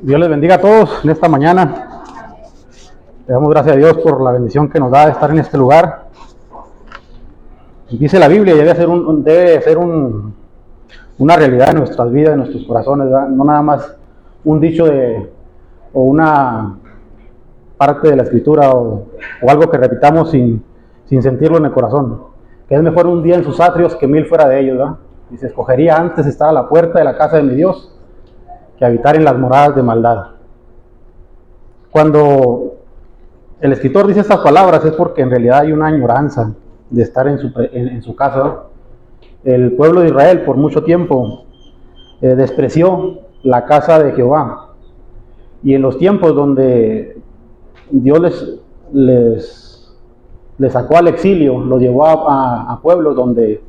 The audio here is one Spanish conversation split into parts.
Dios les bendiga a todos en esta mañana. Le damos gracias a Dios por la bendición que nos da de estar en este lugar. Dice la Biblia, debe ser una realidad en nuestras vidas, en nuestros corazones, ¿verdad? No nada más un dicho o una parte de la escritura o algo que repitamos sin sentirlo en el corazón. Que es mejor un día en sus atrios que 1000 fuera de ellos, ¿verdad? Dice, escogería antes estar a la puerta de la casa de mi Dios que habitar en las moradas de maldad. Cuando el escritor dice estas palabras es porque en realidad hay una añoranza de estar en su casa. El pueblo de Israel por mucho tiempo despreció la casa de Jehová, y en los tiempos donde Dios les sacó al exilio, los llevó a pueblos donde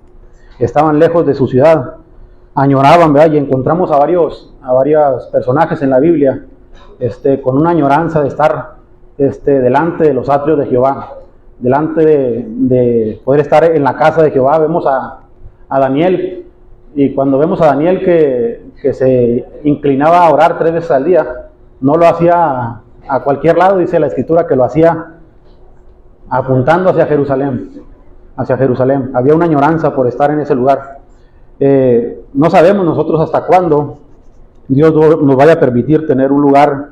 estaban lejos de su ciudad, añoraban, ¿verdad? Y encontramos a varios personajes en la Biblia con una añoranza de estar delante de los atrios de Jehová, delante de poder estar en la casa de Jehová. Vemos a Daniel, y cuando vemos a Daniel que se inclinaba a orar 3 veces al día, no lo hacía a cualquier lado, dice la escritura que lo hacía apuntando hacia Jerusalén. Había una añoranza por estar en ese lugar. No sabemos nosotros hasta cuándo Dios nos vaya a permitir tener un lugar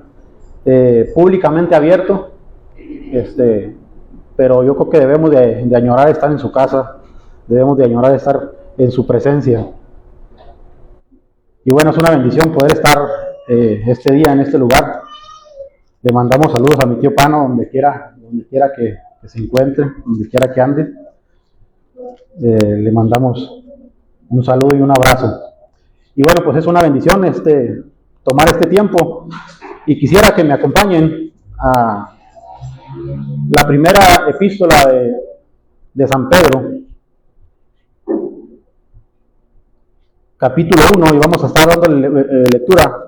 públicamente abierto, pero yo creo que debemos de añorar estar en su casa, debemos de añorar estar en su presencia. Y bueno, es una bendición poder estar este día en este lugar. Le mandamos saludos a mi tío Pano, donde quiera que se encuentre, donde quiera que ande. Le mandamos un saludo y un abrazo. Y bueno, pues es una bendición tomar este tiempo, y quisiera que me acompañen a la primera epístola de San Pedro, capítulo 1, y vamos a estar dando lectura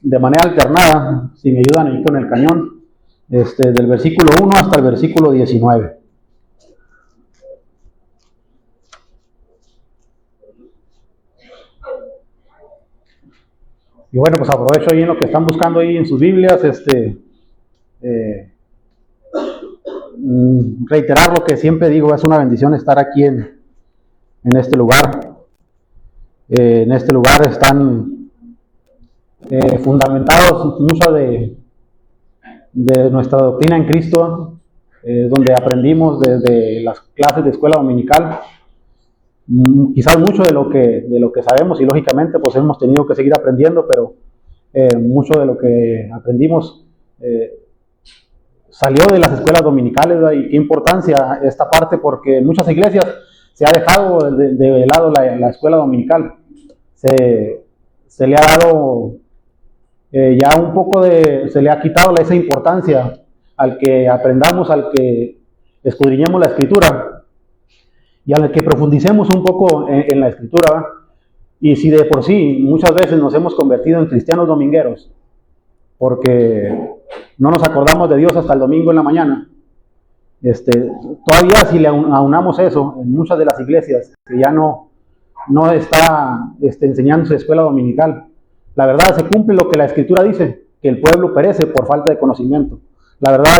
de manera alternada, si me ayudan ahí con el cañón, del versículo 1 hasta el versículo 19. Y bueno, pues aprovecho ahí en lo que están buscando ahí en sus Biblias, reiterar lo que siempre digo: es una bendición estar aquí en este lugar. En este lugar están fundamentados mucho de nuestra doctrina en Cristo, donde aprendimos desde las clases de escuela dominical. Quizás mucho de lo que sabemos, y lógicamente pues hemos tenido que seguir aprendiendo, pero mucho de lo que aprendimos salió de las escuelas dominicales, ¿verdad? Y qué importancia esta parte, porque en muchas iglesias se ha dejado de lado la escuela dominical. Se le ha dado ya un poco se le ha quitado esa importancia al que aprendamos, al que escudriñemos la escritura y al que profundicemos un poco en la escritura, ¿verdad? Y si de por sí muchas veces nos hemos convertido en cristianos domingueros, porque no nos acordamos de Dios hasta el domingo en la mañana, todavía si le aunamos eso en muchas de las iglesias que ya no está enseñándose escuela dominical, la verdad se cumple lo que la escritura dice, que el pueblo perece por falta de conocimiento. La verdad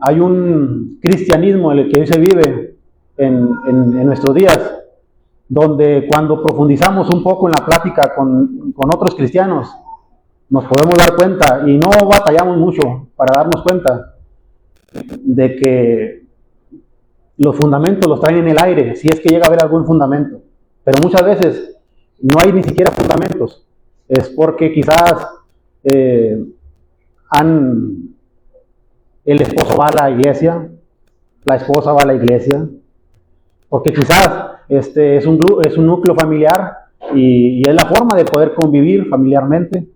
hay un cristianismo en el que hoy se vive en nuestros días, donde cuando profundizamos un poco en la plática con otros cristianos, nos podemos dar cuenta, y no batallamos mucho para darnos cuenta, de que los fundamentos los traen en el aire, si es que llega a haber algún fundamento. Pero muchas veces no hay ni siquiera fundamentos. Es porque quizás el esposo va a la iglesia, la esposa va a la iglesia, porque quizás es un núcleo familiar y es la forma de poder convivir familiarmente,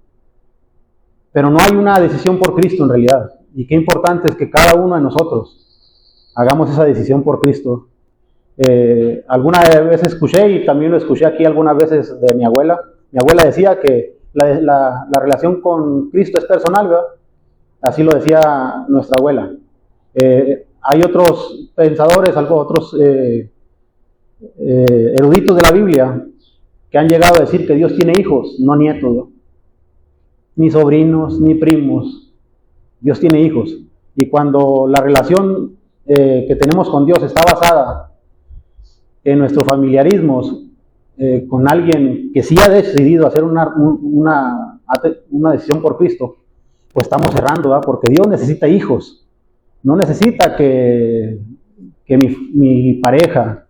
pero no hay una decisión por Cristo en realidad. Y qué importante es que cada uno de nosotros hagamos esa decisión por Cristo. Alguna vez escuché, y también lo escuché aquí algunas veces de mi abuela. Mi abuela decía que la relación con Cristo es personal, ¿verdad? Así lo decía nuestra abuela. Hay otros pensadores, otros eruditos de la Biblia que han llegado a decir que Dios tiene hijos, no nietos, ¿no? ni sobrinos, ni primos. Dios tiene hijos. Y cuando la relación que tenemos con Dios está basada en nuestros familiarismos, con alguien que sí ha decidido hacer una decisión por Cristo, pues estamos errando, ¿verdad? Porque Dios necesita hijos. No necesita que mi pareja,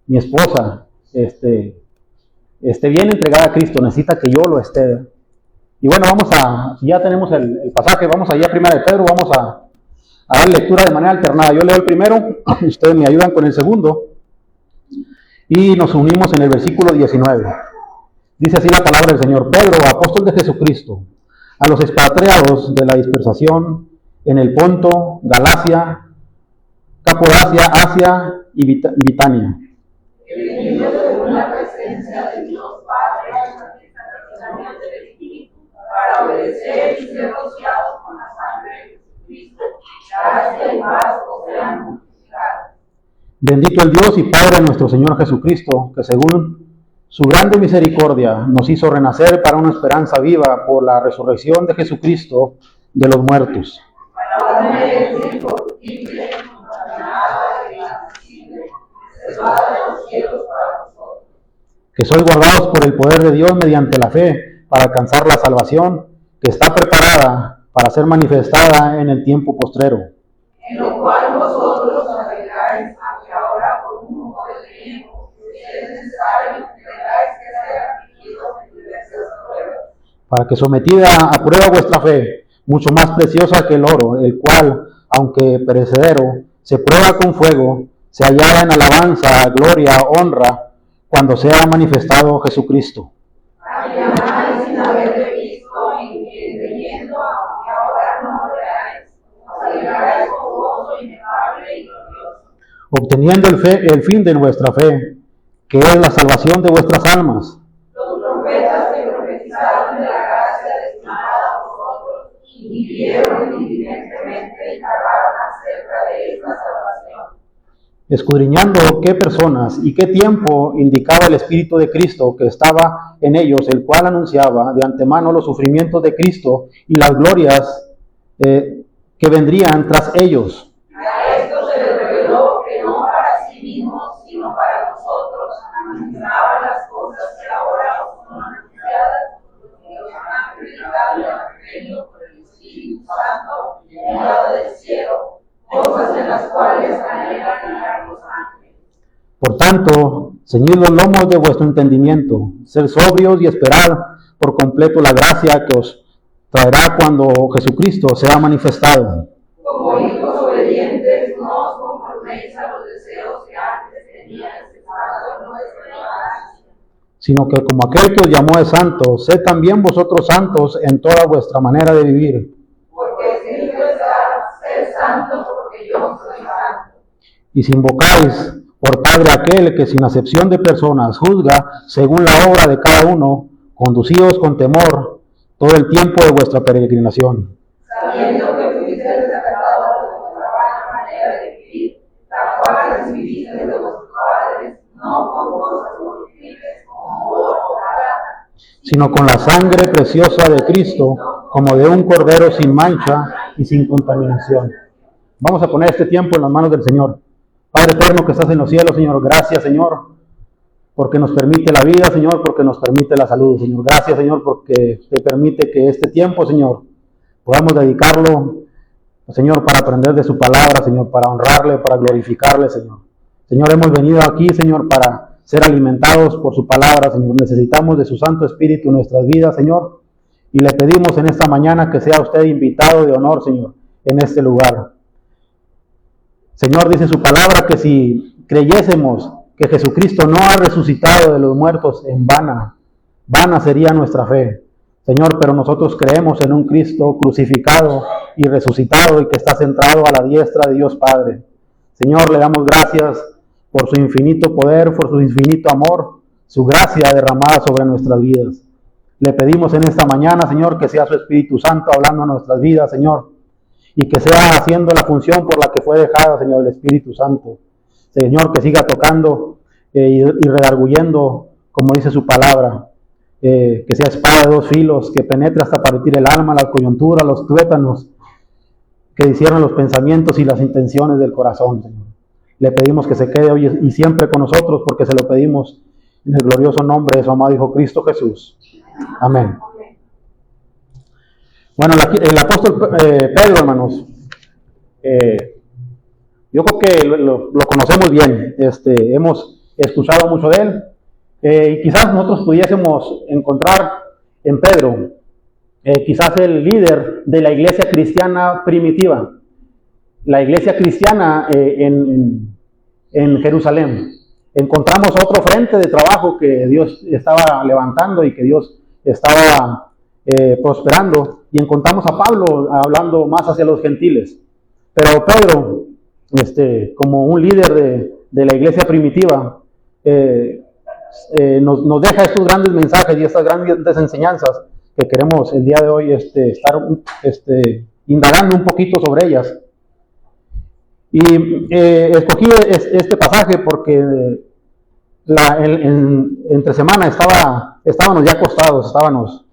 mi esposa, esté bien entregada a Cristo. Necesita que yo lo esté. Y bueno, ya tenemos el pasaje, vamos allá a 1 de Pedro, vamos a dar lectura de manera alternada. Yo leo el primero, ustedes me ayudan con el segundo, y nos unimos en el versículo 19. Dice así la palabra del Señor: Pedro, apóstol de Jesucristo, a los expatriados de la dispersación en el Ponto, Galacia, Capodacia, Asia y Bitania. Según la presencia de Dios Padre, la del Espíritu, para obedecer y ser rociados con la sangre de Jesucristo, gracia y paz os sean multiplicadas. Bendito el Dios y Padre de nuestro Señor Jesucristo, que según su grande misericordia nos hizo renacer para una esperanza viva por la resurrección de Jesucristo de los muertos. Que sois guardados por el poder de Dios mediante la fe para alcanzar la salvación que está preparada para ser manifestada en el tiempo postrero. En lo cual vosotros alegráis, aunque ahora por un poco de tiempo es necesario que tengáis que ser afligidos en diversas pruebas. Para que sometida a prueba vuestra fe, mucho más preciosa que el oro, el cual, aunque perecedero, se prueba con fuego, se hallará en alabanza, gloria, honra, cuando sea manifestado Jesucristo. Llamáis sin haberle visto y creyendo, aunque ahora no lo veáis, os alegráis con gozo inefable y glorioso. Obteniendo el fin de vuestra fe, que es la salvación de vuestras almas. Los profetas que profetizaron de la gracia destinada a vosotros, y vivieron diligentemente y hablaron acerca de esta salvación. Escudriñando qué personas y qué tiempo indicaba el Espíritu de Cristo que estaba en ellos, el cual anunciaba de antemano los sufrimientos de Cristo y las glorias que vendrían tras ellos. A esto se les reveló que no para sí mismos, sino para nosotros, anunciaban las cosas que ahora os son anunciadas, y os han predicado el Evangelio por el Espíritu Santo, enviado del cielo, cosas en las cuales anhelan hallar los ángeles. Por tanto, ceñid los lomos de vuestro entendimiento, ser sobrios y esperad por completo la gracia que os traerá cuando Jesucristo sea manifestado. Como hijos obedientes, no os conforméis a los deseos que antes teníais estado en nuestra ignorancia, Sino que como aquel que os llamó es santo, sed también vosotros santos en toda vuestra manera de vivir. porque escrito está: ser santos porque yo soy santo. Y si invocáis por Padre aquel que sin acepción de personas juzga según la obra de cada uno, conducíos con temor todo el tiempo de vuestra peregrinación. Sabiendo que fuisteis rescatados de vuestra vana manera de vivir, la cual recibisteis de vuestros padres, no con cosas corruptibles como oro o plata, Sino con la sangre preciosa de Cristo, como de un cordero sin mancha y sin contaminación. Vamos a poner este tiempo en las manos del Señor. Padre eterno que estás en los cielos, Señor, gracias, Señor, porque nos permite la vida, Señor, porque nos permite la salud, Señor. Gracias, Señor, porque te permite que este tiempo, Señor, podamos dedicarlo, Señor, para aprender de su palabra, Señor, para honrarle, para glorificarle, Señor. Señor, hemos venido aquí, Señor, para ser alimentados por su palabra, Señor. Necesitamos de su Santo Espíritu en nuestras vidas, Señor, y le pedimos en esta mañana que sea usted invitado de honor, Señor, en este lugar. Señor, dice su palabra que si creyésemos que Jesucristo no ha resucitado de los muertos, en vana sería nuestra fe. Señor, pero nosotros creemos en un Cristo crucificado y resucitado y que está centrado a la diestra de Dios Padre. Señor, le damos gracias por su infinito poder, por su infinito amor, su gracia derramada sobre nuestras vidas. Le pedimos en esta mañana, Señor, que sea su Espíritu Santo hablando a nuestras vidas, Señor, y que sea haciendo la función por la que fue dejada, Señor, el Espíritu Santo. Señor, que siga tocando y redarguyendo, como dice su palabra, que sea espada de dos filos, que penetre hasta partir el alma, la coyuntura, los tuétanos, que disciernan los pensamientos y las intenciones del corazón, Señor. Le pedimos que se quede hoy y siempre con nosotros, porque se lo pedimos en el glorioso nombre de su amado Hijo Cristo Jesús. Amén. Bueno, el apóstol Pedro, hermanos, yo creo que lo conocemos bien, hemos escuchado mucho de él, y quizás nosotros pudiésemos encontrar en Pedro quizás el líder de la iglesia cristiana primitiva, la iglesia cristiana en Jerusalén. Encontramos otro frente de trabajo que Dios estaba levantando y que Dios estaba prosperando, y encontramos a Pablo hablando más hacia los gentiles. Pero Pedro, como un líder de la iglesia primitiva, nos deja estos grandes mensajes y estas grandes enseñanzas que queremos el día de hoy estar indagando un poquito sobre ellas. Y escogí este pasaje porque entre semana estábamos ya acostados, estábamos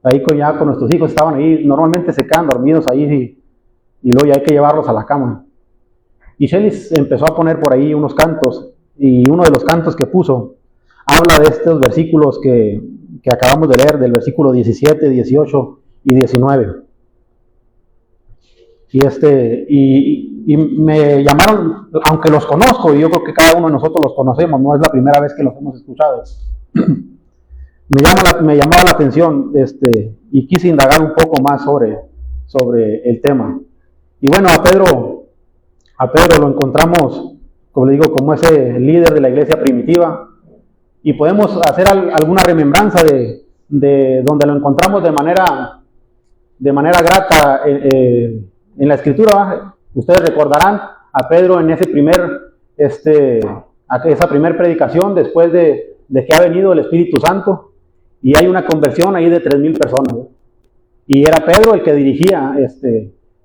ahí con nuestros hijos, estaban ahí, normalmente se quedan dormidos ahí y luego ya hay que llevarlos a la cama. Y Shelly empezó a poner por ahí unos cantos, y uno de los cantos que puso habla de estos versículos que acabamos de leer, del versículo 17, 18 y 19. Y me llamaron, aunque los conozco, y yo creo que cada uno de nosotros los conocemos, no es la primera vez que los hemos escuchado. Me llamaba la atención, y quise indagar un poco más sobre el tema. Y bueno, a Pedro lo encontramos, como le digo, como ese líder de la iglesia primitiva, y podemos hacer alguna remembranza de donde lo encontramos de manera grata en la Escritura. Ustedes recordarán a Pedro en esa primer predicación después de que ha venido el Espíritu Santo, y hay una conversión ahí de 3,000 personas, ¿no? Y era Pedro el que dirigía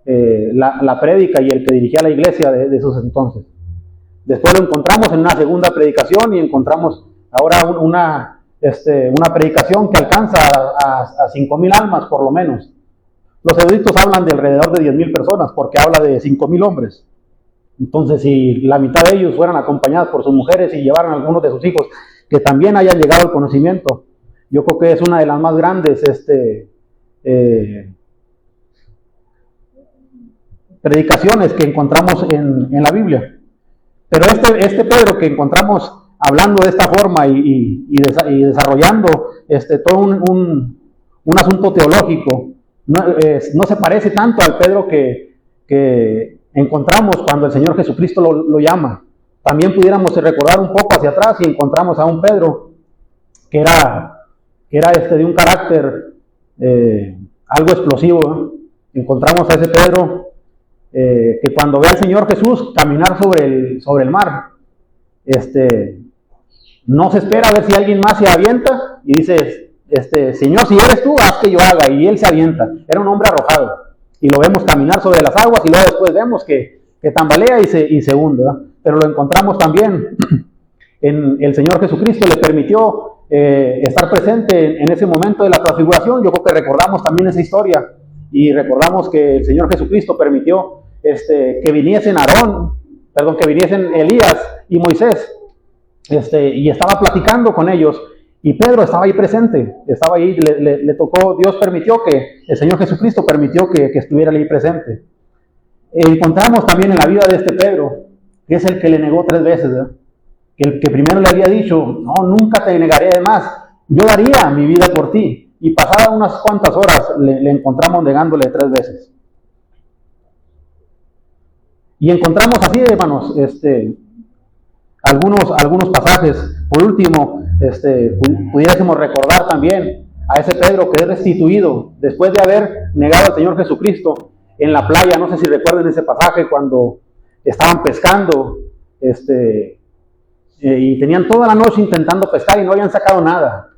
la prédica y el que dirigía la iglesia de esos entonces. Después lo encontramos en una segunda predicación, y encontramos ahora una predicación que alcanza a 5,000 almas por lo menos. Los eruditos hablan de alrededor de 10,000 personas, porque habla de 5,000 hombres. Entonces, si la mitad de ellos fueran acompañados por sus mujeres y llevaran a algunos de sus hijos que también hayan llegado al conocimiento, yo creo que es una de las más grandes predicaciones que encontramos en la Biblia. Pero este Pedro que encontramos hablando de esta forma y desarrollando todo un asunto teológico, no se parece tanto al Pedro que encontramos cuando el Señor Jesucristo lo llama. También pudiéramos recordar un poco hacia atrás y encontramos a un Pedro que era de un carácter algo explosivo, ¿no? Encontramos a ese Pedro que cuando ve al Señor Jesús caminar sobre el mar, no se espera a ver si alguien más se avienta y dice, Señor, si eres tú, haz que yo haga, y él se avienta. Era un hombre arrojado, y lo vemos caminar sobre las aguas, y luego después vemos que tambalea y se hunde, ¿verdad? Pero lo encontramos también en el Señor Jesucristo. Le permitió estar presente en ese momento de la transfiguración. Yo creo que recordamos también esa historia, y recordamos que el Señor Jesucristo permitió que viniesen Elías y Moisés, y estaba platicando con ellos, y Pedro estaba ahí presente, estaba ahí, le tocó, Dios permitió que, el Señor Jesucristo permitió que estuviera ahí presente. Encontramos también en la vida de este Pedro, que es el que le negó 3 veces, ¿verdad? Que primero le había dicho, no, nunca te negaré, además, yo daría mi vida por ti. Y pasadas unas cuantas horas le encontramos negándole 3 veces. Y encontramos así, hermanos, algunos pasajes. Por último, pudiésemos recordar también a ese Pedro que es restituido después de haber negado al Señor Jesucristo en la playa. No sé si recuerden ese pasaje cuando estaban pescando, y tenían toda la noche intentando pescar y no habían sacado nada.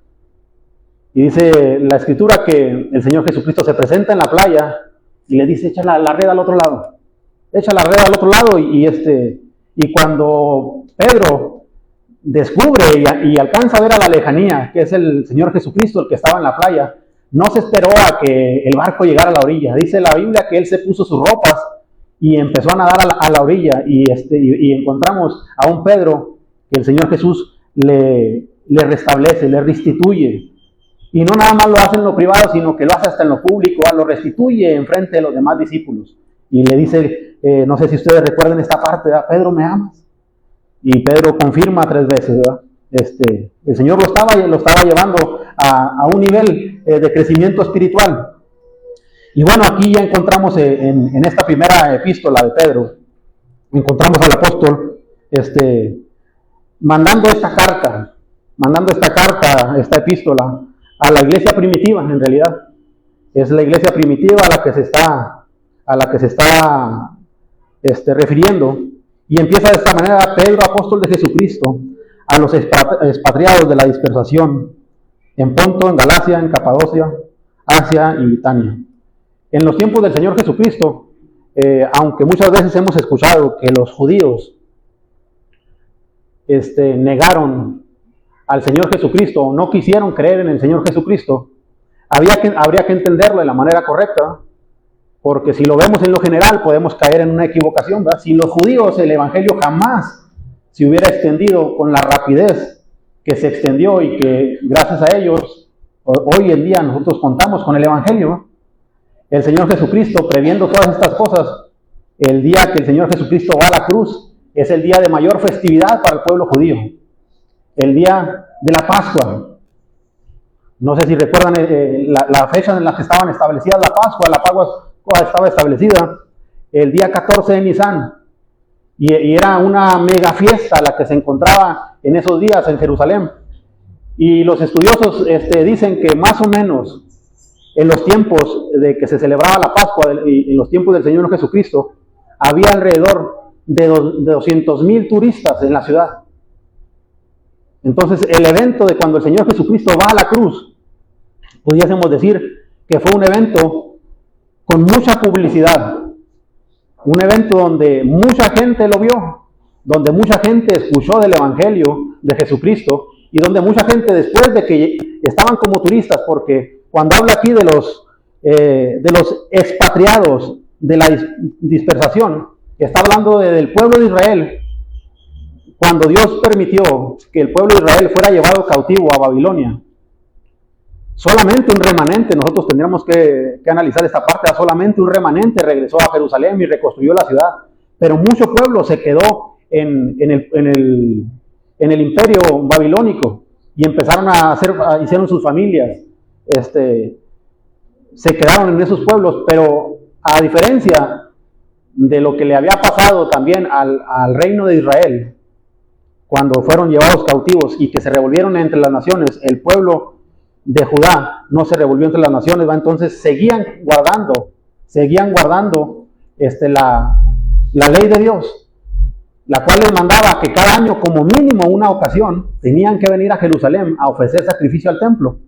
Y dice la Escritura que el Señor Jesucristo se presenta en la playa y le dice, echa la red al otro lado. Echa la red al otro lado, y cuando Pedro descubre y alcanza a ver a la lejanía que es el Señor Jesucristo el que estaba en la playa, no se esperó a que el barco llegara a la orilla. Dice la Biblia que él se puso sus ropas y empezó a nadar a la orilla, y encontramos a un Pedro que el Señor Jesús le restablece, le restituye. Y no nada más lo hace en lo privado, sino que lo hace hasta en lo público, lo restituye en frente de los demás discípulos. Y le dice, no sé si ustedes recuerdan esta parte, ¿verdad? Pedro, ¿me amas? Y Pedro confirma 3 veces, ¿verdad? El Señor lo estaba llevando a un nivel de crecimiento espiritual. Y bueno, aquí ya encontramos en esta primera epístola de Pedro, encontramos al apóstol mandando esta carta, esta epístola a la iglesia primitiva. En realidad es la iglesia primitiva a la que se está refiriendo. Y empieza de esta manera: Pedro, apóstol de Jesucristo, a los expatriados de la dispersación en Ponto, en Galacia, en Capadocia, Asia y Bitinia. En los tiempos del Señor Jesucristo, aunque muchas veces hemos escuchado que los judíos negaron al Señor Jesucristo, o no quisieron creer en el Señor Jesucristo, habría que entenderlo de la manera correcta, porque si lo vemos en lo general podemos caer en una equivocación, ¿verdad? Si los judíos, el evangelio jamás se hubiera extendido con la rapidez que se extendió, y que gracias a ellos hoy en día nosotros contamos con el evangelio, el Señor Jesucristo, previendo todas estas cosas, el día que el Señor Jesucristo va a la cruz es el día de mayor festividad para el pueblo judío, el día de la Pascua. No sé si recuerdan la fecha en la que estaban establecidas la Pascua. La Pascua estaba establecida el día 14 de Nisan, y era una mega fiesta la que se encontraba en esos días en Jerusalén. Y los estudiosos dicen que más o menos en los tiempos de que se celebraba la Pascua, en los tiempos del Señor Jesucristo, había alrededor de 200,000 turistas en la ciudad. Entonces, el evento de cuando el Señor Jesucristo va a la cruz, pudiésemos decir que fue un evento con mucha publicidad, un evento donde mucha gente lo vio, donde mucha gente escuchó del Evangelio de Jesucristo, y donde mucha gente, después de que estaban como turistas, porque cuando habla aquí de los expatriados de la dispersación, está hablando del pueblo de Israel. Cuando Dios permitió que el pueblo de Israel fuera llevado cautivo a Babilonia, solamente un remanente, nosotros tendríamos que analizar esta parte, solamente un remanente regresó a Jerusalén y reconstruyó la ciudad, pero mucho pueblo se quedó en el imperio babilónico, y empezaron hicieron sus familias, se quedaron en esos pueblos. Pero a diferencia de lo que le había pasado también al reino de Israel, cuando fueron llevados cautivos y que se revolvieron entre las naciones, el pueblo de Judá no se revolvió entre las naciones, ¿va? Entonces seguían guardando la ley de Dios, la cual les mandaba que cada año, como mínimo una ocasión, tenían que venir a Jerusalén a ofrecer sacrificio al templo.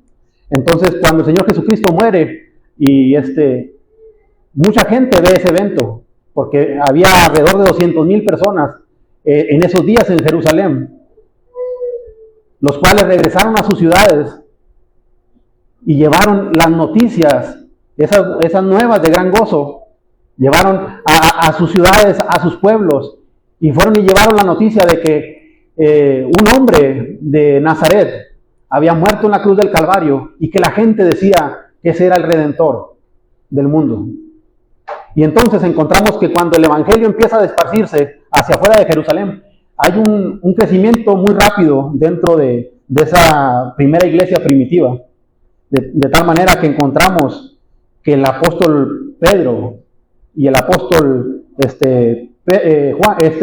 Entonces, cuando el Señor Jesucristo muere, y mucha gente ve ese evento, porque había alrededor de 200,000 personas en esos días en Jerusalén, los cuales regresaron a sus ciudades y llevaron las noticias, esas nuevas de gran gozo, llevaron a sus ciudades, a sus pueblos, y fueron y llevaron la noticia de que un hombre de Nazaret había muerto en la cruz del Calvario, y que la gente decía que ese era el Redentor del mundo. Y entonces encontramos que cuando el Evangelio empieza a esparcirse hacia afuera de Jerusalén, hay un crecimiento muy rápido dentro de esa primera iglesia primitiva, de tal manera que encontramos que el apóstol Pedro y el apóstol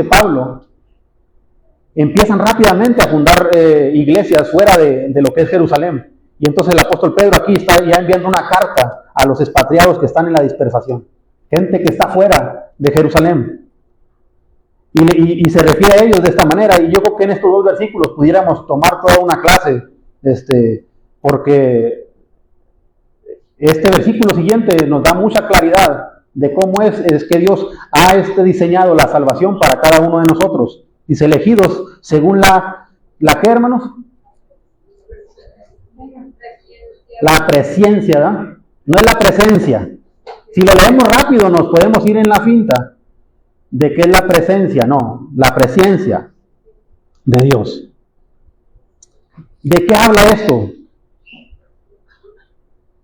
Pablo empiezan rápidamente a fundar iglesias fuera de lo que es Jerusalén. Y entonces el apóstol Pedro aquí está ya enviando una carta a los expatriados que están en la dispersación, gente que está fuera de Jerusalén, y se refiere a ellos de esta manera. Y yo creo que en estos 2 versículos pudiéramos tomar toda una clase, porque este versículo siguiente nos da mucha claridad de cómo es que Dios ha diseñado la salvación para cada uno de nosotros. Dice: elegidos según la ¿La qué, hermanos? La presencia, ¿verdad? No es la presencia. Si lo leemos rápido nos podemos ir en la finta de qué es la presencia. No, la presencia de Dios. ¿De qué habla esto?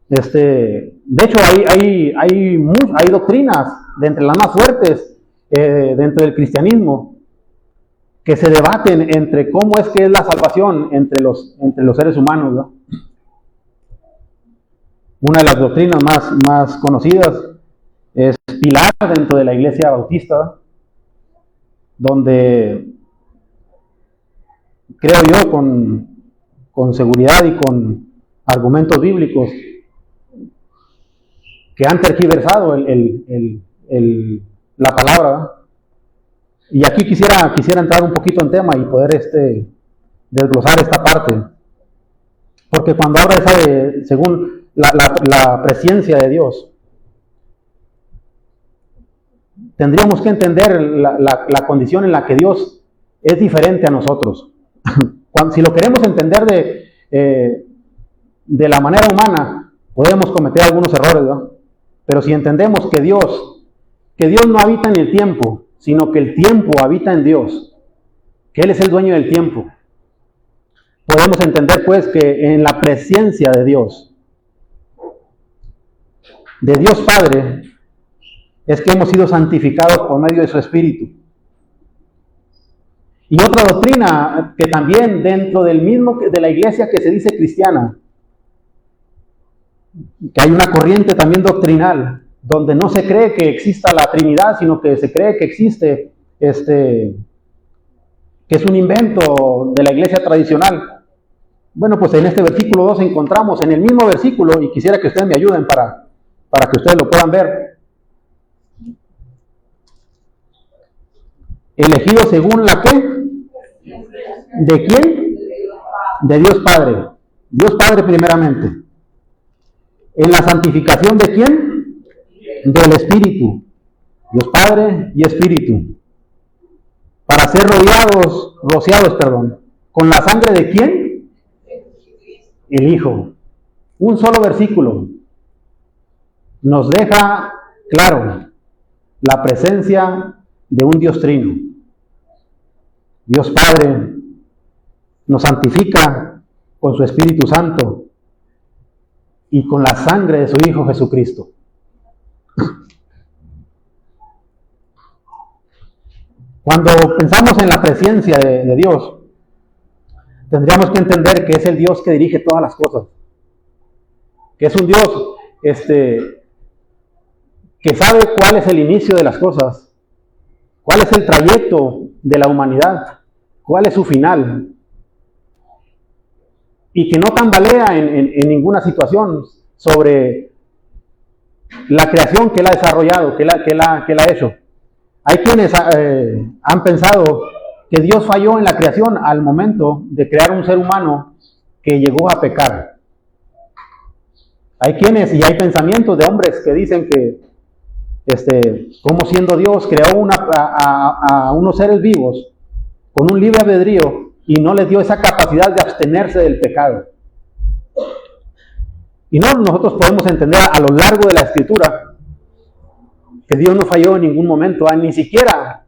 De hecho, hay doctrinas de entre las más fuertes dentro del cristianismo que se debaten entre cómo es que es la salvación entre los seres humanos, ¿no? Una de las doctrinas más conocidas es Pilar dentro de la Iglesia Bautista, ¿no? Donde creo yo con seguridad y con argumentos bíblicos que han tergiversado la palabra. Y aquí quisiera entrar un poquito en tema y poder desglosar esta parte. Porque cuando habla según la presencia de Dios, tendríamos que entender la condición en la que Dios es diferente a nosotros. Si lo queremos entender de la manera humana, podemos cometer algunos errores, ¿no? Pero si entendemos que Dios no habita en el tiempo, sino que el tiempo habita en Dios, que Él es el dueño del tiempo, podemos entender pues que en la presencia de Dios Padre, es que hemos sido santificados por medio de su Espíritu. Y otra doctrina que también dentro de la iglesia que se dice cristiana, que hay una corriente también doctrinal, donde no se cree que exista la Trinidad, sino que se cree que existe, que es un invento de la iglesia tradicional. Bueno, pues en este versículo 2 encontramos, en el mismo versículo, y quisiera que ustedes me ayuden para que ustedes lo puedan ver. Elegido según la qué? ¿De quién? De Dios Padre. Dios Padre primeramente. ¿En la santificación de quién? Del Espíritu. Dios Padre y Espíritu. Para ser rociados, ¿con la sangre de quién? El Hijo. Un solo versículo nos deja claro la presencia de un Dios trino. Dios Padre nos santifica con su Espíritu Santo y con la sangre de su Hijo Jesucristo. Cuando pensamos en la presencia de Dios, tendríamos que entender que es el Dios que dirige todas las cosas. Que es un Dios que sabe cuál es el inicio de las cosas, cuál es el trayecto de la humanidad, cuál es su final. Y que no tambalea en ninguna situación sobre la creación que Él ha desarrollado, que Él ha hecho. Hay quienes han pensado que Dios falló en la creación al momento de crear un ser humano que llegó a pecar. Hay quienes y hay pensamientos de hombres que dicen que como siendo Dios creó a unos seres vivos con un libre albedrío y no les dio esa capacidad de abstenerse del pecado. Y no, nosotros podemos entender a lo largo de la Escritura que Dios no falló en ningún momento, ni siquiera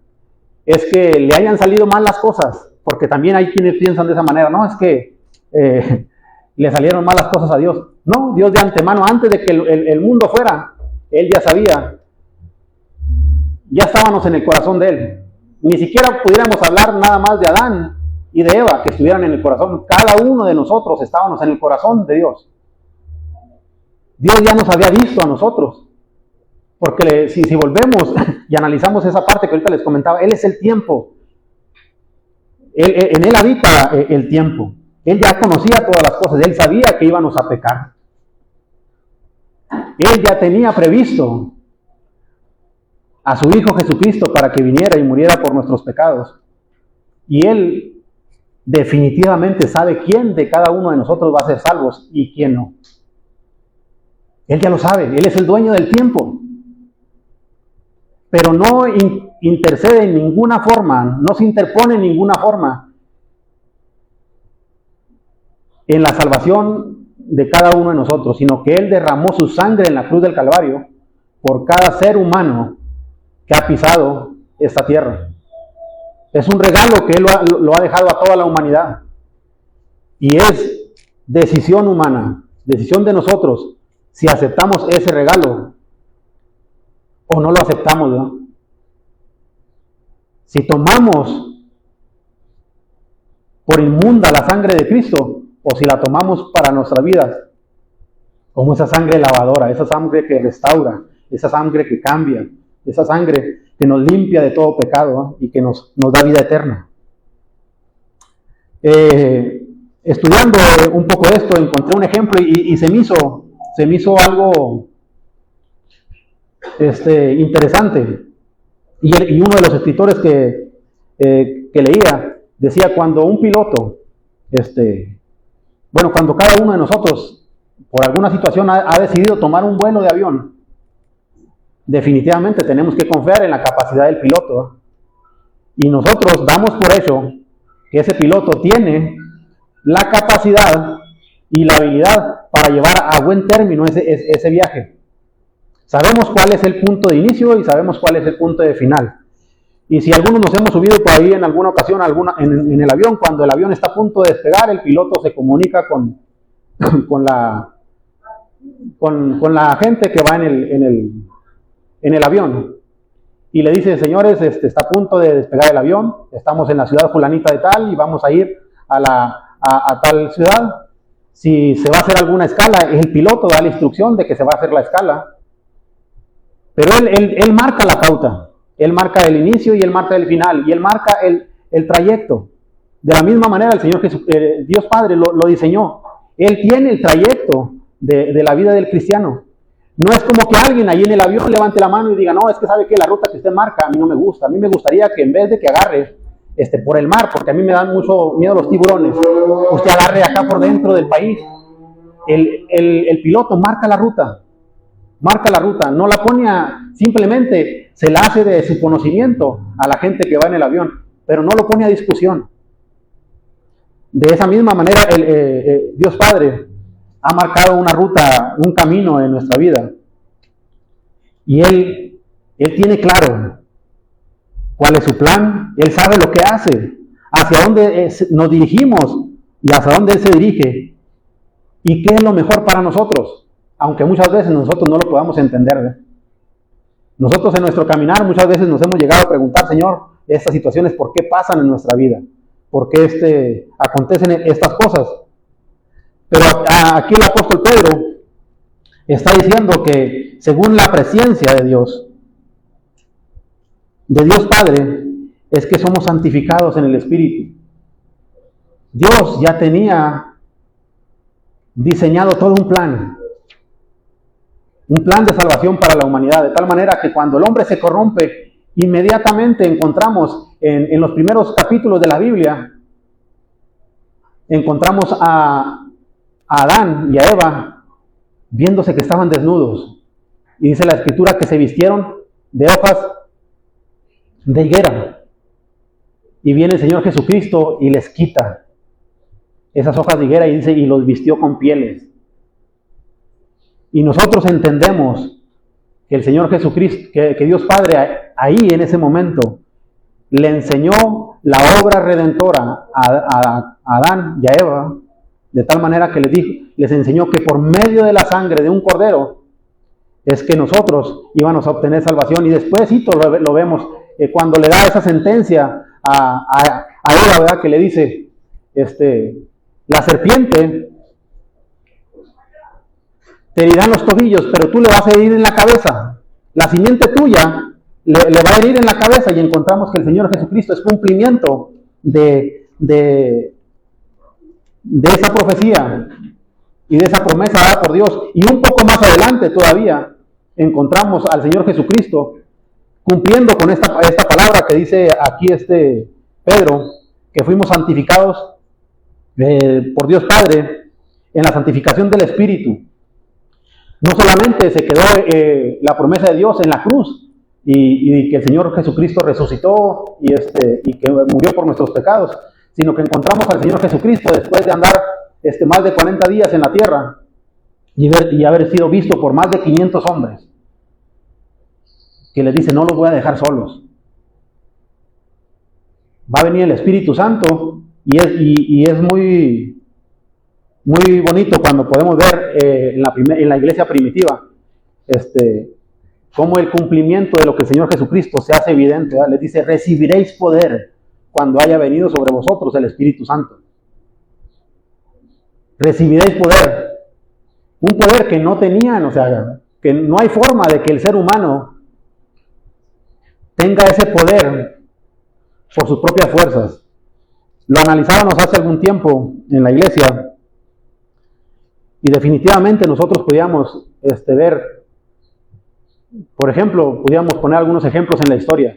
es que le hayan salido mal las cosas, porque también hay quienes piensan de esa manera, no, es que le salieron mal las cosas a Dios. No, Dios de antemano, antes de que el mundo fuera, Él ya sabía, ya estábamos en el corazón de Él. Ni siquiera pudiéramos hablar nada más de Adán y de Eva, que estuvieran en el corazón. Cada uno de nosotros estábamos en el corazón de Dios. Dios ya nos había visto a nosotros. Porque si volvemos y analizamos esa parte que ahorita les comentaba, Él es el tiempo. En Él habita el tiempo. Él ya conocía todas las cosas. Él sabía que íbamos a pecar. Él ya tenía previsto a su Hijo Jesucristo para que viniera y muriera por nuestros pecados. Y Él definitivamente sabe quién de cada uno de nosotros va a ser salvos y quién no. Él ya lo sabe. Él es el dueño del tiempo. Pero no intercede en ninguna forma, no se interpone en ninguna forma en la salvación de cada uno de nosotros, sino que Él derramó su sangre en la cruz del Calvario por cada ser humano que ha pisado esta tierra. Es un regalo que Él lo ha dejado a toda la humanidad. Y es decisión humana, decisión de nosotros, si aceptamos ese regalo o no lo aceptamos, ¿no? Si tomamos por inmunda la sangre de Cristo, o si la tomamos para nuestras vidas, como esa sangre lavadora, esa sangre que restaura, esa sangre que cambia, esa sangre que nos limpia de todo pecado, ¿no? Y que nos da vida eterna. Estudiando un poco esto, encontré un ejemplo y se me hizo algo interesante. Y uno de los escritores que leía decía, cuando un piloto, cuando cada uno de nosotros por alguna situación ha decidido tomar un vuelo de avión, definitivamente tenemos que confiar en la capacidad del piloto. Y nosotros damos por hecho que ese piloto tiene la capacidad y la habilidad para llevar a buen término ese viaje. Sabemos cuál es el punto de inicio y sabemos cuál es el punto de final. Y si algunos nos hemos subido por ahí en alguna ocasión en el avión, cuando el avión está a punto de despegar, el piloto se comunica con la gente que va en el avión y le dice, señores, está a punto de despegar el avión, estamos en la ciudad fulanita de tal y vamos a ir a tal ciudad. Si se va a hacer alguna escala, el piloto da la instrucción de que se va a hacer la escala, pero él marca la pauta, él marca el inicio y él marca el final, y él marca el trayecto. De la misma manera el Señor Dios Padre lo diseñó. Él tiene el trayecto de la vida del cristiano. No es como que alguien ahí en el avión levante la mano y diga, no, es que sabe que la ruta que usted marca a mí no me gusta. A mí me gustaría que en vez de que agarre por el mar, porque a mí me dan mucho miedo los tiburones, usted agarre acá por dentro del país. El piloto marca la ruta, no la pone simplemente se la hace de su conocimiento a la gente que va en el avión, pero no lo pone a discusión. De esa misma manera, Dios Padre ha marcado una ruta, un camino en nuestra vida. Y Él tiene claro cuál es su plan, Él sabe lo que hace, hacia dónde nos dirigimos y hacia dónde Él se dirige. Y qué es lo mejor para nosotros, aunque muchas veces nosotros no lo podamos entender, ¿eh? Nosotros en nuestro caminar muchas veces nos hemos llegado a preguntar, Señor, estas situaciones, ¿por qué pasan en nuestra vida? ¿Por qué acontecen estas cosas? Pero aquí el apóstol Pedro está diciendo que según la presencia de Dios Padre, es que somos santificados en el Espíritu. Dios ya tenía diseñado todo un plan de salvación para la humanidad, de tal manera que cuando el hombre se corrompe, inmediatamente encontramos en los primeros capítulos de la Biblia, encontramos a Adán y a Eva viéndose que estaban desnudos. Y dice la Escritura que se vistieron de hojas de higuera. Y viene el Señor Jesucristo y les quita esas hojas de higuera y dice, y los vistió con pieles. Y nosotros entendemos que el Señor Jesucristo, que Dios Padre ahí en ese momento le enseñó la obra redentora a Adán y a Eva, de tal manera que les enseñó que por medio de la sangre de un cordero es que nosotros íbamos a obtener salvación. Y después lo vemos cuando le da esa sentencia a Eva, ¿verdad? Que le dice, la serpiente te herirán los tobillos, pero tú le vas a herir en la cabeza. La simiente tuya le va a herir en la cabeza. Y encontramos que el Señor Jesucristo es cumplimiento de esa profecía y de esa promesa dada por Dios. Y un poco más adelante todavía encontramos al Señor Jesucristo cumpliendo con esta palabra que dice aquí Pedro, que fuimos santificados por Dios Padre en la santificación del Espíritu. No solamente se quedó la promesa de Dios en la cruz y que el Señor Jesucristo resucitó y que murió por nuestros pecados, sino que encontramos al Señor Jesucristo después de andar más de 40 días en la tierra y haber sido visto por más de 500 hombres, que les dice, no los voy a dejar solos. Va a venir el Espíritu Santo y es muy, muy bonito cuando podemos ver en la iglesia primitiva cómo el cumplimiento de lo que el Señor Jesucristo se hace evidente, ¿verdad? Les dice, recibiréis poder cuando haya venido sobre vosotros el Espíritu Santo. Recibiréis poder. Un poder que no tenían, o sea, que no hay forma de que el ser humano tenga ese poder por sus propias fuerzas. Lo analizábamos hace algún tiempo en la iglesia y definitivamente nosotros podíamos ver, por ejemplo, podíamos poner algunos ejemplos en la historia.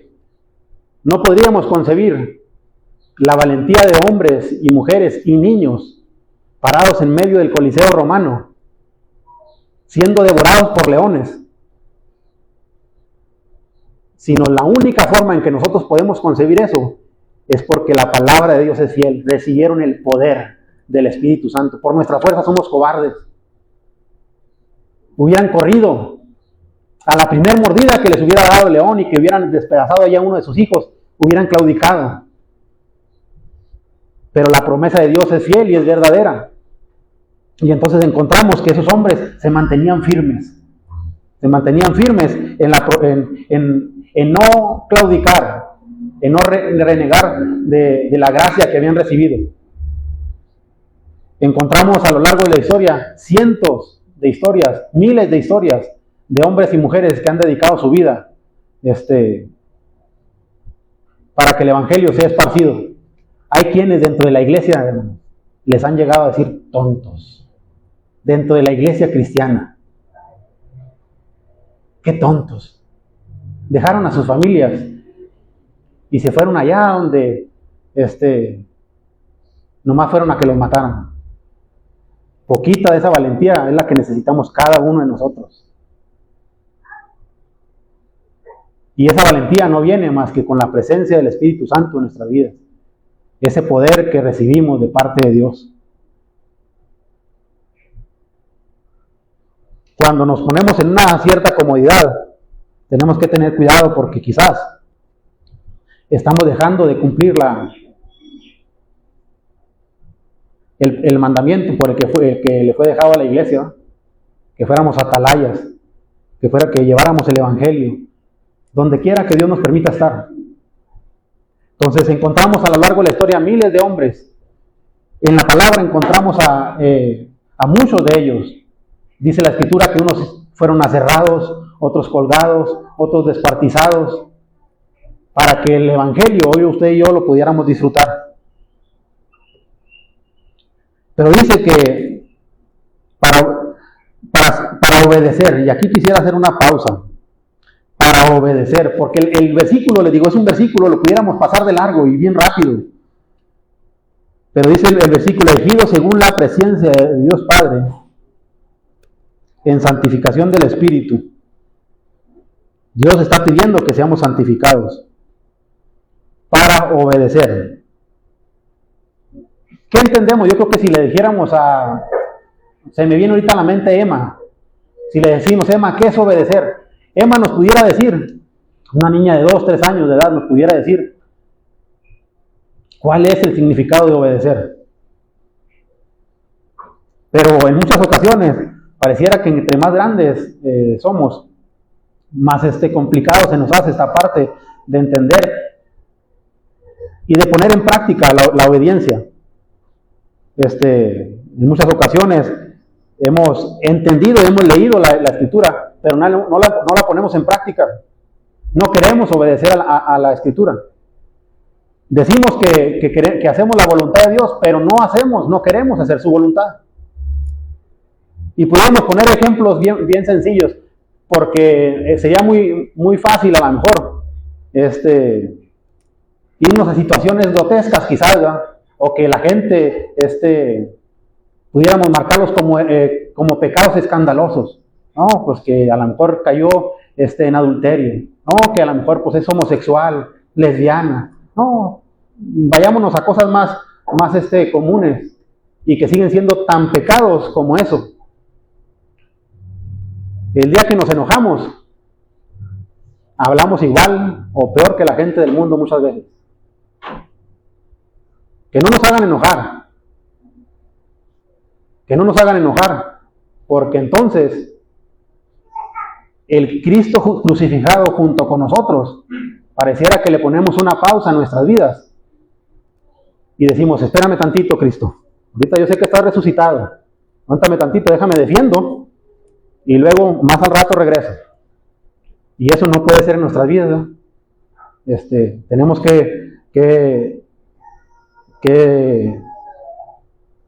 No podríamos concebir la valentía de hombres y mujeres y niños parados en medio del Coliseo romano, siendo devorados por leones. Sino la única forma en que nosotros podemos concebir eso es porque la palabra de Dios es fiel. Recibieron el poder del Espíritu Santo. Por nuestra fuerza somos cobardes. Hubieran corrido a la primer mordida que les hubiera dado el león y que hubieran despedazado ya uno de sus hijos, hubieran claudicado. Pero la promesa de Dios es fiel y es verdadera. Y entonces encontramos que esos hombres se mantenían firmes. Se mantenían firmes en no claudicar, en no renegar de la gracia que habían recibido. Encontramos a lo largo de la historia cientos de historias, miles de historias de hombres y mujeres que han dedicado su vida para que el Evangelio sea esparcido. Hay quienes dentro de la iglesia, hermanos, les han llegado a decir tontos. Dentro de la iglesia cristiana. ¡Qué tontos! Dejaron a sus familias y se fueron allá donde nomás fueron a que los mataran. Poquita de esa valentía es la que necesitamos cada uno de nosotros. Y esa valentía no viene más que con la presencia del Espíritu Santo en nuestras vidas. Ese poder que recibimos de parte de Dios. Cuando nos ponemos en una cierta comodidad, tenemos que tener cuidado porque quizás estamos dejando de cumplir el mandamiento por el que le fue dejado a la iglesia, que fuéramos atalayas, que lleváramos el Evangelio, donde quiera que Dios nos permita estar. Entonces encontramos a lo largo de la historia miles de hombres. En la palabra encontramos a muchos de ellos. Dice la Escritura que unos fueron aserrados, otros colgados, otros descuartizados, para que el Evangelio, hoy usted y yo, lo pudiéramos disfrutar. Pero dice que para obedecer, y aquí quisiera hacer una pausa, para obedecer, porque el versículo, les digo, es un versículo, lo pudiéramos pasar de largo y bien rápido. Pero dice el versículo, elegido según la presencia de Dios Padre, en santificación del Espíritu. Dios está pidiendo que seamos santificados para obedecer. ¿Qué entendemos? Yo creo que si le dijéramos se me viene ahorita a la mente Emma, si le decimos, Emma, ¿qué es obedecer? Emma nos pudiera decir, una niña de 2, 3 años de edad nos pudiera decir, ¿cuál es el significado de obedecer? Pero en muchas ocasiones pareciera que entre más grandes somos, más complicado se nos hace esta parte de entender y de poner en práctica la obediencia. En muchas ocasiones hemos entendido, hemos leído la Escritura, pero no la ponemos en práctica. No queremos obedecer a la Escritura. Decimos que hacemos la voluntad de Dios, pero no queremos hacer su voluntad. Y podemos poner ejemplos bien sencillos, porque sería muy, muy fácil a lo mejor irnos a situaciones grotescas quizás, ¿verdad? O que la gente pudiéramos marcarlos como pecados escandalosos, ¿no? Pues que a lo mejor cayó en adulterio, ¿no? Que a lo mejor pues es homosexual, lesbiana, no, vayámonos a cosas más comunes, y que siguen siendo tan pecados como eso. El día que nos enojamos, hablamos igual o peor que la gente del mundo muchas veces. Que no nos hagan enojar. Que no nos hagan enojar, porque entonces el Cristo crucificado junto con nosotros, pareciera que le ponemos una pausa a nuestras vidas y decimos, espérame tantito, Cristo, ahorita yo sé que estás resucitado, aguántame tantito, déjame defiendo y luego más al rato regreso. Y eso no puede ser en nuestras vidas, ¿no? Tenemos que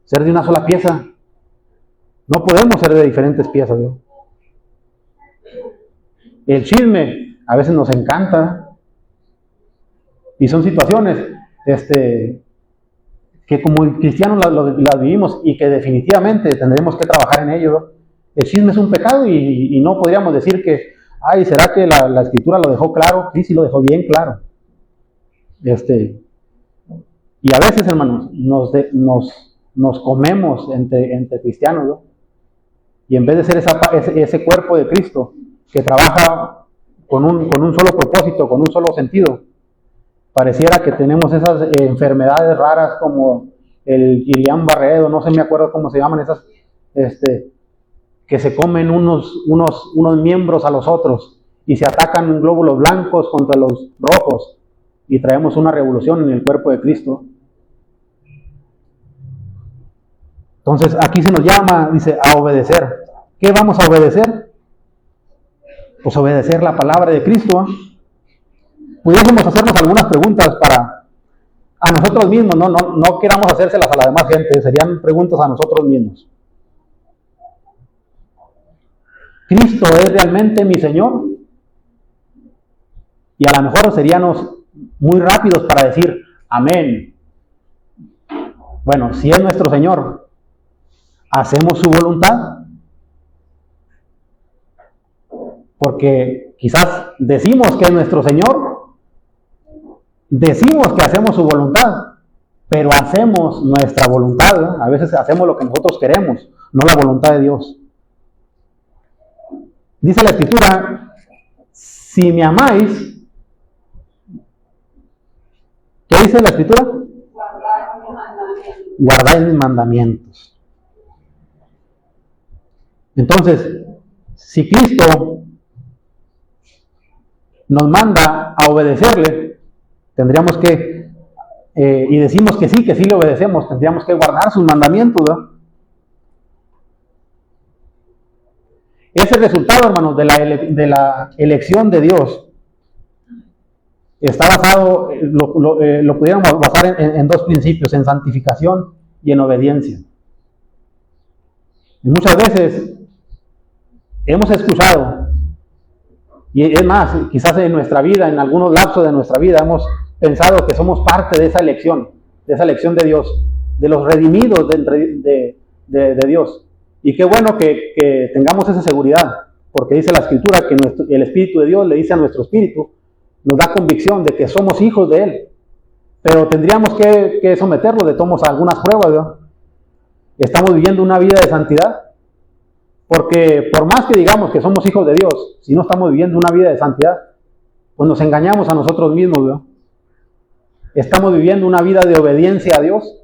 ser de una sola pieza. No podemos ser de diferentes piezas, ¿no? El chisme a veces nos encanta y son situaciones que como cristianos las vivimos y que definitivamente tendremos que trabajar en ello, ¿no? El chisme es un pecado y no podríamos decir que, ay, ¿será que la Escritura lo dejó claro? Sí, lo dejó bien claro. Y a veces, hermanos, nos comemos entre cristianos, ¿no? Y en vez de ser ese cuerpo de Cristo que trabaja con un solo propósito, con un solo sentido, pareciera que tenemos esas enfermedades raras como el Guillain-Barré, no sé, me acuerdo cómo se llaman esas, que se comen unos miembros a los otros y se atacan glóbulos blancos contra los rojos y traemos una revolución en el cuerpo de Cristo. Entonces aquí se nos llama, dice, a obedecer. ¿Qué vamos a obedecer? Pues obedecer la palabra de Cristo. Pudiésemos hacernos algunas preguntas a nosotros mismos, no queramos hacérselas a la demás gente, serían preguntas a nosotros mismos. ¿Cristo es realmente mi Señor? Y a lo mejor seríamos muy rápidos para decir, amén. Bueno, si es nuestro Señor, ¿hacemos su voluntad? Porque quizás decimos que es nuestro Señor, decimos que hacemos su voluntad, pero hacemos nuestra voluntad, ¿no? A veces hacemos lo que nosotros queremos, no la voluntad de Dios. Dice la Escritura, si me amáis, ¿qué dice la Escritura? Guardáis mis mandamientos. Entonces, si Cristo nos manda a obedecerle, tendríamos que, y decimos que sí le obedecemos, tendríamos que guardar sus mandamientos, ¿no? Ese resultado, hermanos, de la elección de Dios está basado, lo pudiéramos basar en dos principios, en santificación y en obediencia. Y muchas veces hemos escuchado, y es más, quizás en nuestra vida, en algunos lapsos de nuestra vida, hemos pensado que somos parte de esa elección de Dios, de los redimidos de Dios. Y qué bueno que tengamos esa seguridad, porque dice la Escritura que el Espíritu de Dios le dice a nuestro espíritu, nos da convicción de que somos hijos de Él. Pero tendríamos que someterlo de todos a algunas pruebas, ¿no? Estamos viviendo una vida de santidad. Porque por más que digamos que somos hijos de Dios, si no estamos viviendo una vida de santidad, pues nos engañamos a nosotros mismos, ¿no? Estamos viviendo una vida de obediencia a Dios.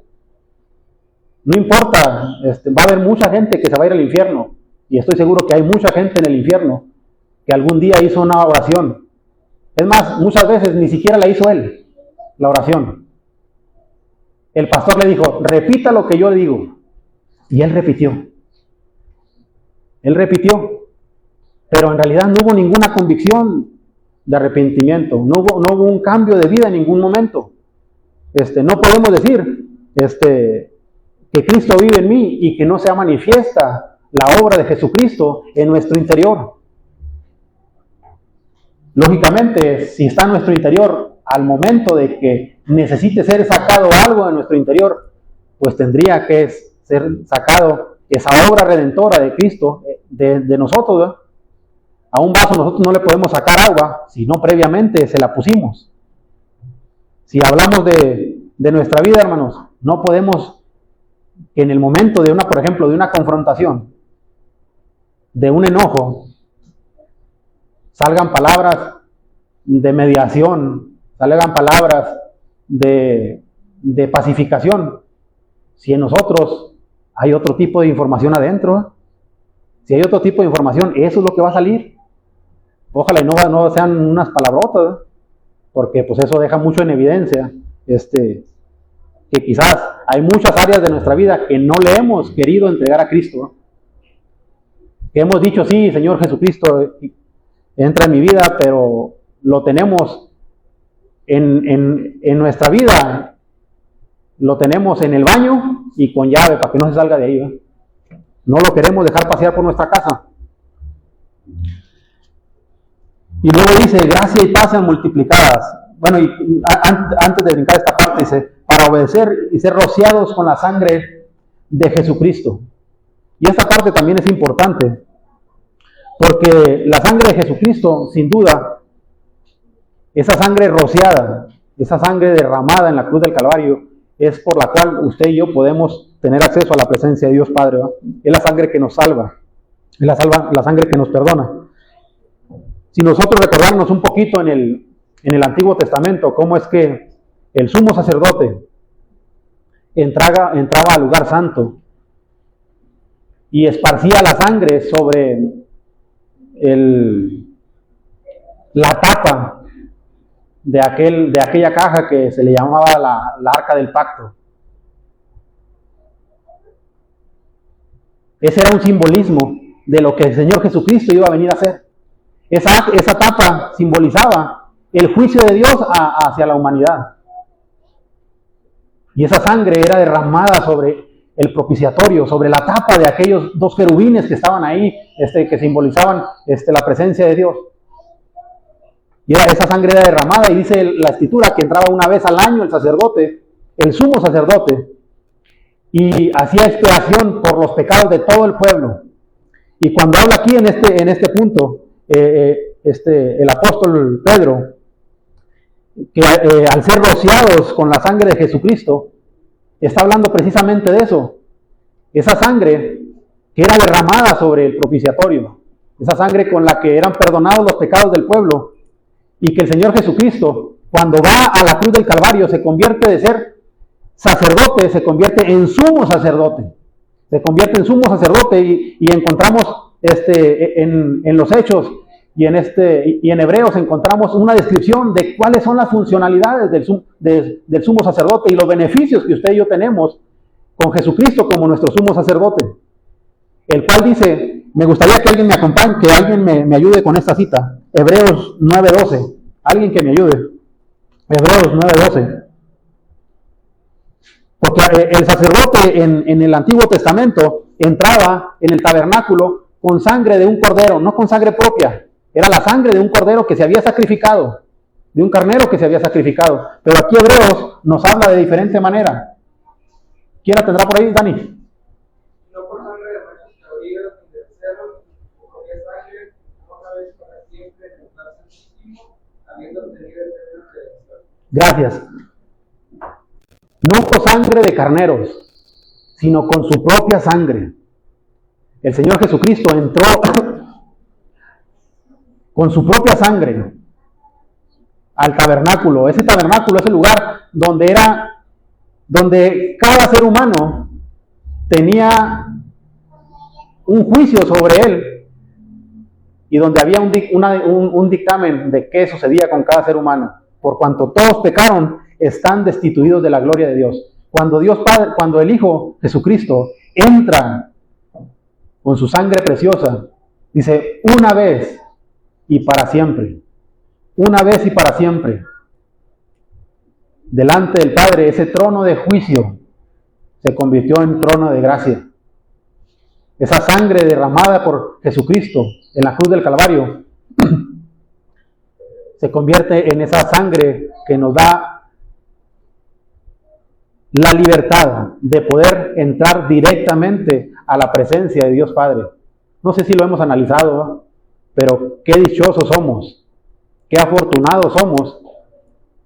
No importa, va a haber mucha gente que se va a ir al infierno, y estoy seguro que hay mucha gente en el infierno que algún día hizo una oración. Es más, muchas veces ni siquiera la hizo él, la oración. El pastor le dijo, repita lo que yo digo, y él repitió. Él repitió, pero en realidad no hubo ninguna convicción de arrepentimiento, no hubo un cambio de vida en ningún momento. No podemos decir que Cristo vive en mí y que no sea manifiesta la obra de Jesucristo en nuestro interior. Lógicamente, si está en nuestro interior, al momento de que necesite ser sacado algo de nuestro interior, pues tendría que ser sacado esa obra redentora de Cristo de nosotros, ¿verdad? A un vaso nosotros no le podemos sacar agua si no previamente se la pusimos. Si hablamos de nuestra vida, hermanos, no podemos que en el momento de una, por ejemplo, de una confrontación, de un enojo, salgan palabras de mediación, salgan palabras de pacificación, si en nosotros hay otro tipo de información adentro, si hay otro tipo de información, eso es lo que va a salir. Ojalá y no sean unas palabrotas, porque pues eso deja mucho en evidencia, que quizás hay muchas áreas de nuestra vida que no le hemos querido entregar a Cristo, que hemos dicho, sí, Señor Jesucristo, entra en mi vida, pero lo tenemos en nuestra vida, lo tenemos en el baño y con llave para que no se salga de ahí, ¿no? No lo queremos dejar pasear por nuestra casa. Y luego dice, gracia y paz sean multiplicadas. Bueno, y antes de brincar esta parte, dice, para obedecer y ser rociados con la sangre de Jesucristo. Y esta parte también es importante, porque la sangre de Jesucristo, sin duda, esa sangre rociada, esa sangre derramada en la cruz del Calvario, es por la cual usted y yo podemos tener acceso a la presencia de Dios Padre, ¿verdad? Es la sangre que nos salva, es la sangre que nos perdona. Si nosotros recordarnos un poquito en el Antiguo Testamento, cómo es que el sumo sacerdote entraba al lugar santo y esparcía la sangre sobre la tapa de aquella caja que se le llamaba la arca del pacto. Ese era un simbolismo de lo que el Señor Jesucristo iba a venir a hacer. Esa tapa simbolizaba el juicio de Dios hacia la humanidad. Y esa sangre era derramada sobre el propiciatorio, sobre la tapa de aquellos dos querubines que estaban ahí, que simbolizaban la presencia de Dios. Y esa sangre era derramada, y dice la Escritura que entraba una vez al año el sacerdote, el sumo sacerdote, y hacía expiación por los pecados de todo el pueblo. Y cuando habla aquí en este punto, el apóstol Pedro, que al ser rociados con la sangre de Jesucristo, está hablando precisamente de eso. Esa sangre que era derramada sobre el propiciatorio, esa sangre con la que eran perdonados los pecados del pueblo, y que el Señor Jesucristo, cuando va a la cruz del Calvario, se convierte de ser sacerdote, se convierte en sumo sacerdote. Se convierte en sumo sacerdote, y encontramos en los Hechos y en Hebreos encontramos una descripción de cuáles son las funcionalidades del sumo sacerdote y los beneficios que usted y yo tenemos con Jesucristo como nuestro sumo sacerdote. El cual dice, me gustaría que alguien me acompañe, que alguien me ayude con esta cita. Hebreos 9:12. Alguien que me ayude. Hebreos 9:12. Porque el sacerdote en el Antiguo Testamento entraba en el tabernáculo con sangre de un cordero, no con sangre propia. Era la sangre de un cordero que se había sacrificado, de un carnero que se había sacrificado. Pero aquí Hebreos nos habla de diferente manera. ¿Quién la tendrá por ahí, Dani? No por sangre de machos cabríos ni de cerdos, porque sangre una vez para siempre en el lugar santísimo, habiendo tenido eterna redención. Gracias. No con sangre de carneros, sino con su propia sangre. El Señor Jesucristo entró con su propia sangre al tabernáculo. Ese tabernáculo es el lugar donde cada ser humano tenía un juicio sobre él, y donde había un dictamen de qué sucedía con cada ser humano. Por cuanto todos pecaron, están destituidos de la gloria de Dios. Cuando Dios Padre, cuando el Hijo Jesucristo entra con su sangre preciosa, dice, una vez y para siempre, una vez y para siempre, delante del Padre, ese trono de juicio se convirtió en trono de gracia. Esa sangre derramada por Jesucristo en la cruz del Calvario se convierte en esa sangre que nos da la libertad de poder entrar directamente a la presencia de Dios Padre. No sé si lo hemos analizado, ¿no? Pero qué dichosos somos, qué afortunados somos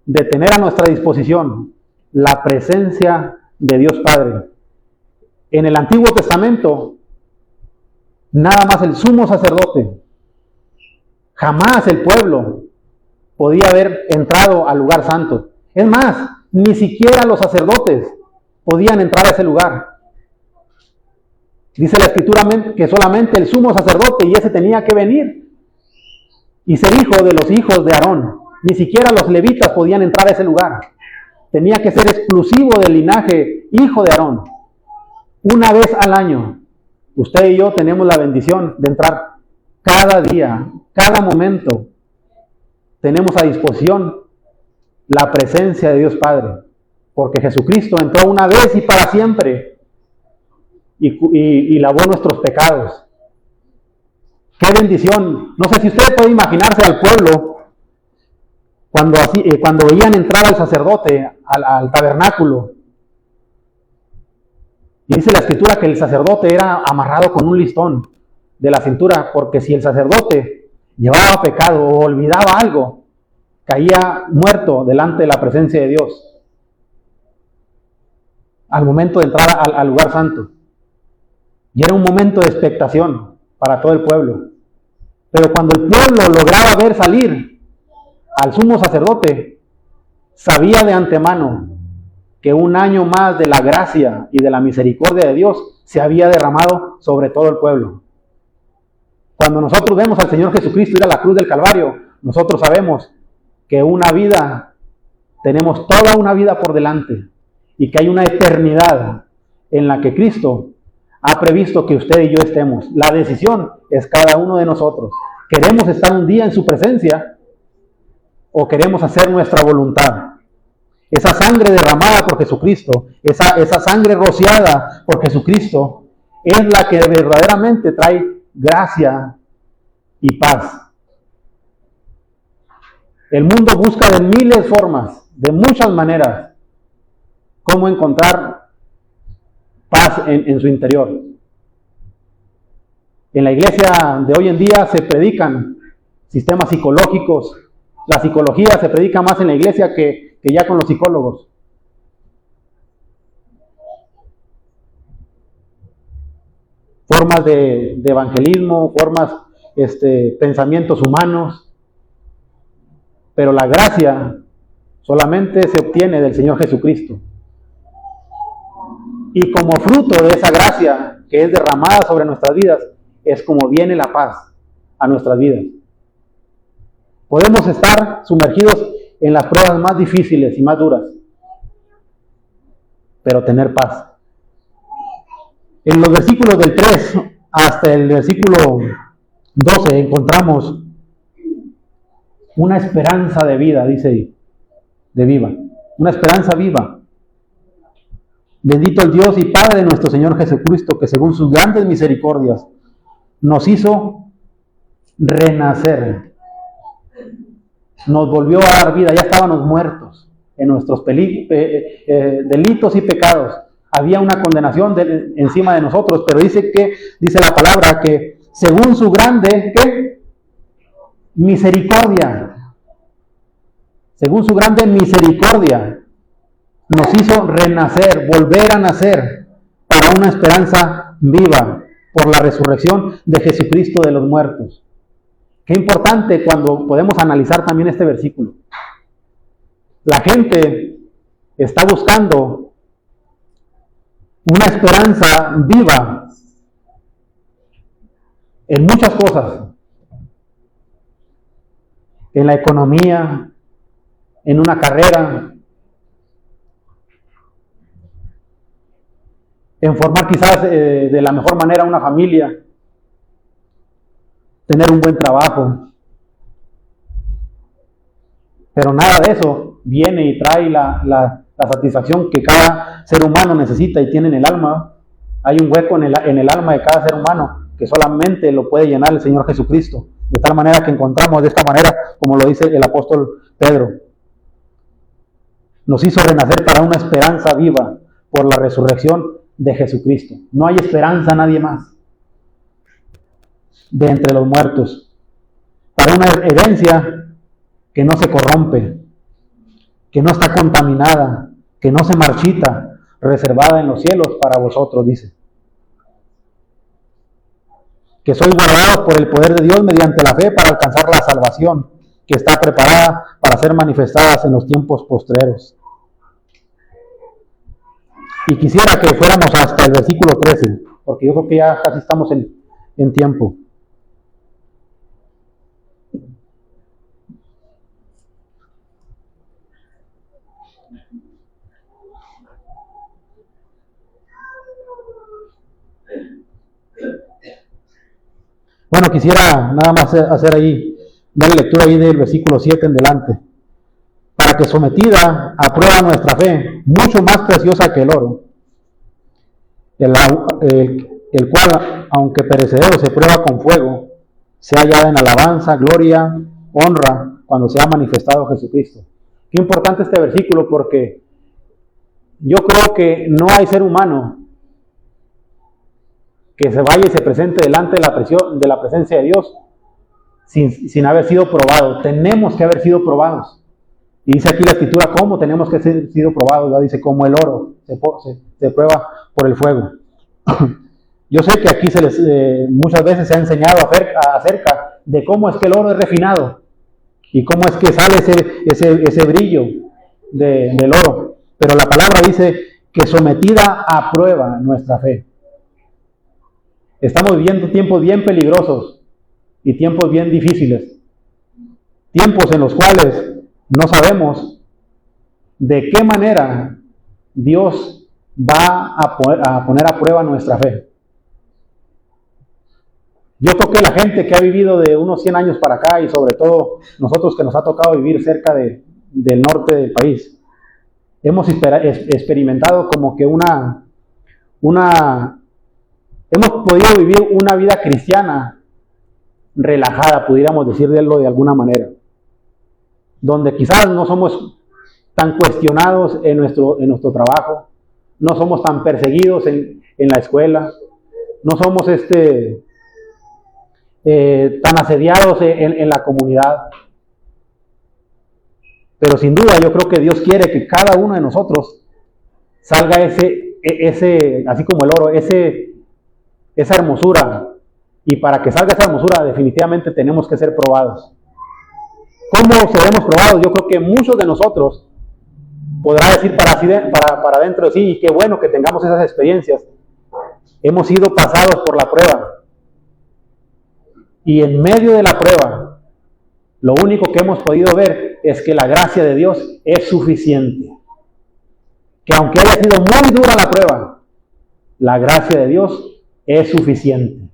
de tener a nuestra disposición la presencia de Dios Padre. En el Antiguo Testamento, nada más el sumo sacerdote, jamás el pueblo podía haber entrado al lugar santo. Es más, ni siquiera los sacerdotes podían entrar a ese lugar. Dice la Escritura que solamente el sumo sacerdote, y ese tenía que venir y ser hijo de los hijos de Aarón. Ni siquiera los levitas podían entrar a ese lugar. Tenía que ser exclusivo del linaje hijo de Aarón. Una vez al año, usted y yo tenemos la bendición de entrar cada día, cada momento. Tenemos a disposición la presencia de Dios Padre, porque Jesucristo entró una vez y para siempre y lavó nuestros pecados. ¡Qué bendición! No sé si usted puede imaginarse al pueblo cuando veían entrar al sacerdote al tabernáculo. Y dice la Escritura que el sacerdote era amarrado con un listón de la cintura, porque si el sacerdote llevaba pecado o olvidaba algo, caía muerto delante de la presencia de Dios al momento de entrar al lugar santo. Y era un momento de expectación para todo el pueblo. Pero cuando el pueblo lograba ver salir al sumo sacerdote, sabía de antemano que un año más de la gracia y de la misericordia de Dios se había derramado sobre todo el pueblo. Cuando nosotros vemos al Señor Jesucristo ir a la cruz del Calvario, nosotros sabemos que tenemos toda una vida por delante y que hay una eternidad en la que Cristo ha previsto que usted y yo estemos. La decisión es cada uno de nosotros. ¿Queremos estar un día en su presencia o queremos hacer nuestra voluntad? Esa sangre derramada por Jesucristo, esa sangre rociada por Jesucristo, es la que verdaderamente trae gracia y paz. El mundo busca de miles de formas, de muchas maneras, cómo encontrar paz en su interior. En la iglesia de hoy en día se predican sistemas psicológicos. La psicología se predica más en la iglesia que ya con los psicólogos. Formas de evangelismo, pensamientos humanos. Pero la gracia solamente se obtiene del Señor Jesucristo. Y como fruto de esa gracia que es derramada sobre nuestras vidas, es como viene la paz a nuestras vidas. Podemos estar sumergidos en las pruebas más difíciles y más duras, pero tener paz. En los versículos del 3 hasta el versículo 12 encontramos una esperanza de vida, dice, de viva, una esperanza viva. Bendito el Dios y Padre de nuestro Señor Jesucristo, que según sus grandes misericordias nos hizo renacer, nos volvió a dar vida. Ya estábamos muertos en nuestros delitos y pecados. Había una condenación encima de nosotros, pero dice la palabra que según su grande, ¿qué? Misericordia. Según su grande misericordia, nos hizo renacer, volver a nacer para una esperanza viva por la resurrección de Jesucristo de los muertos. Qué importante cuando podemos analizar también este versículo. La gente está buscando una esperanza viva en muchas cosas. En la economía, en una carrera, en formar quizás de la mejor manera una familia, tener un buen trabajo. Pero nada de eso viene y trae la satisfacción que cada ser humano necesita y tiene en el alma. Hay un hueco en el alma de cada ser humano que solamente lo puede llenar el Señor Jesucristo. De tal manera que encontramos de esta manera, como lo dice el apóstol Pedro, nos hizo renacer para una esperanza viva por la resurrección de Jesucristo. No hay esperanza a nadie más de entre los muertos, para una herencia que no se corrompe, que no está contaminada, que no se marchita, reservada en los cielos para vosotros, dice. que soy guardado por el poder de Dios mediante la fe para alcanzar la salvación que está preparada para ser manifestadas en los tiempos postreros. Y quisiera que fuéramos hasta el versículo 13, porque yo creo que ya casi estamos en tiempo. Bueno, quisiera nada más hacer ahí, darle lectura ahí del versículo 7 en delante. Para que sometida a prueba nuestra fe, mucho más preciosa que el oro, el cual, aunque perecedero, se prueba con fuego, sea hallada en alabanza, gloria, honra, cuando sea manifestado Jesucristo. Qué importante este versículo, porque yo creo que no hay ser humano que se vaya y se presente delante de la presencia de Dios sin haber sido probado. Tenemos que haber sido probados. Y dice aquí la Escritura cómo tenemos que ser sido probados, ¿verdad? Dice como el oro se prueba por el fuego. Yo sé que aquí muchas veces se ha enseñado acerca de cómo es que el oro es refinado y cómo es que sale ese brillo del oro. Pero la palabra dice que sometida a prueba nuestra fe. Estamos viviendo tiempos bien peligrosos y tiempos bien difíciles. Tiempos en los cuales no sabemos de qué manera Dios va a poner a prueba nuestra fe. Yo creo que la gente que ha vivido de unos 100 años para acá, y sobre todo nosotros que nos ha tocado vivir cerca del norte del país, hemos experimentado como que hemos podido vivir una vida cristiana relajada, pudiéramos decirlo de alguna manera, donde quizás no somos tan cuestionados en nuestro trabajo, no somos tan perseguidos en la escuela, no somos tan asediados en la comunidad. Pero sin duda yo creo que Dios quiere que cada uno de nosotros salga así como el oro, esa hermosura. Y para que salga esa hermosura definitivamente tenemos que ser probados. ¿Cómo seremos probados? Yo creo que muchos de nosotros podrá decir para dentro de sí, y qué bueno que tengamos esas experiencias. Hemos sido pasados por la prueba. Y en medio de la prueba, lo único que hemos podido ver es que la gracia de Dios es suficiente. Que aunque haya sido muy dura la prueba, la gracia de Dios es suficiente.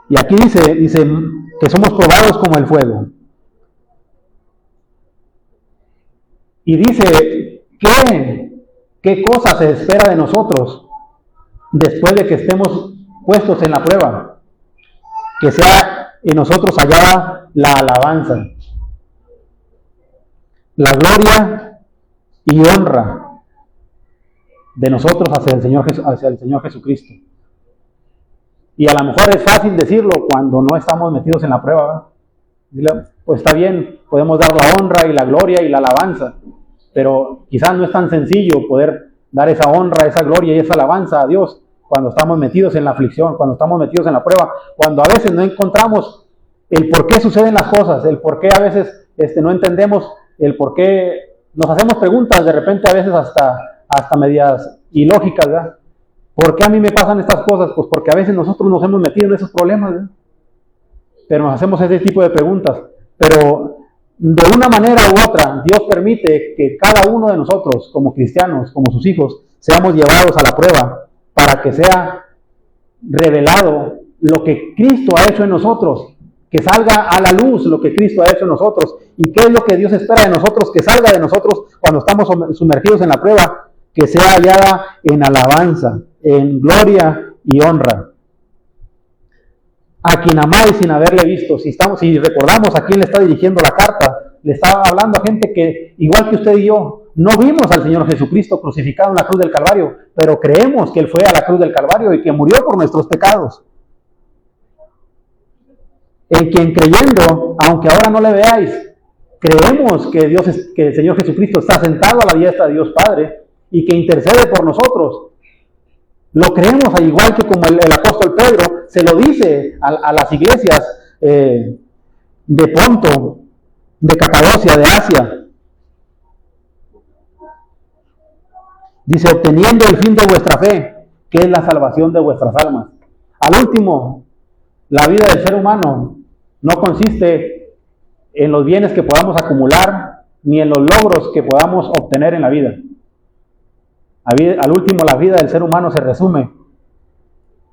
Y aquí dice que somos probados como el fuego. Y dice, ¿qué cosa se espera de nosotros después de que estemos puestos en la prueba? Que sea en nosotros hallada la alabanza, la gloria y honra de nosotros hacia el Señor Jesucristo. Y a lo mejor es fácil decirlo cuando no estamos metidos en la prueba, ¿verdad? Pues está bien, podemos dar la honra y la gloria y la alabanza, pero quizás no es tan sencillo poder dar esa honra, esa gloria y esa alabanza a Dios cuando estamos metidos en la aflicción, cuando estamos metidos en la prueba, cuando a veces no encontramos el por qué suceden las cosas, el por qué a veces no entendemos, el por qué nos hacemos preguntas de repente a veces hasta medias ilógicas, ¿verdad? ¿Por qué a mí me pasan estas cosas? Pues porque a veces nosotros nos hemos metido en esos problemas, ¿verdad? Pero nos hacemos ese tipo de preguntas. Pero de una manera u otra, Dios permite que cada uno de nosotros, como cristianos, como sus hijos, seamos llevados a la prueba para que sea revelado lo que Cristo ha hecho en nosotros, que salga a la luz lo que Cristo ha hecho en nosotros. ¿Y qué es lo que Dios espera de nosotros? Que salga de nosotros cuando estamos sumergidos en la prueba, que sea hallada en alabanza, en gloria y honra. A quien amáis sin haberle visto. Si recordamos a quién le está dirigiendo la carta, le estaba hablando a gente que, igual que usted y yo, no vimos al Señor Jesucristo crucificado en la cruz del Calvario, pero creemos que Él fue a la cruz del Calvario y que murió por nuestros pecados. En quien creyendo, aunque ahora no le veáis, creemos que el Señor Jesucristo está sentado a la diestra de Dios Padre y que intercede por nosotros. Lo creemos, al igual que como el apóstol Pedro se lo dice a las iglesias de Ponto, de Capadocia, de Asia. Dice, obteniendo el fin de vuestra fe, que es la salvación de vuestras almas. Al último, la vida del ser humano no consiste en los bienes que podamos acumular, ni en los logros que podamos obtener en la vida. Al último, la vida del ser humano se resume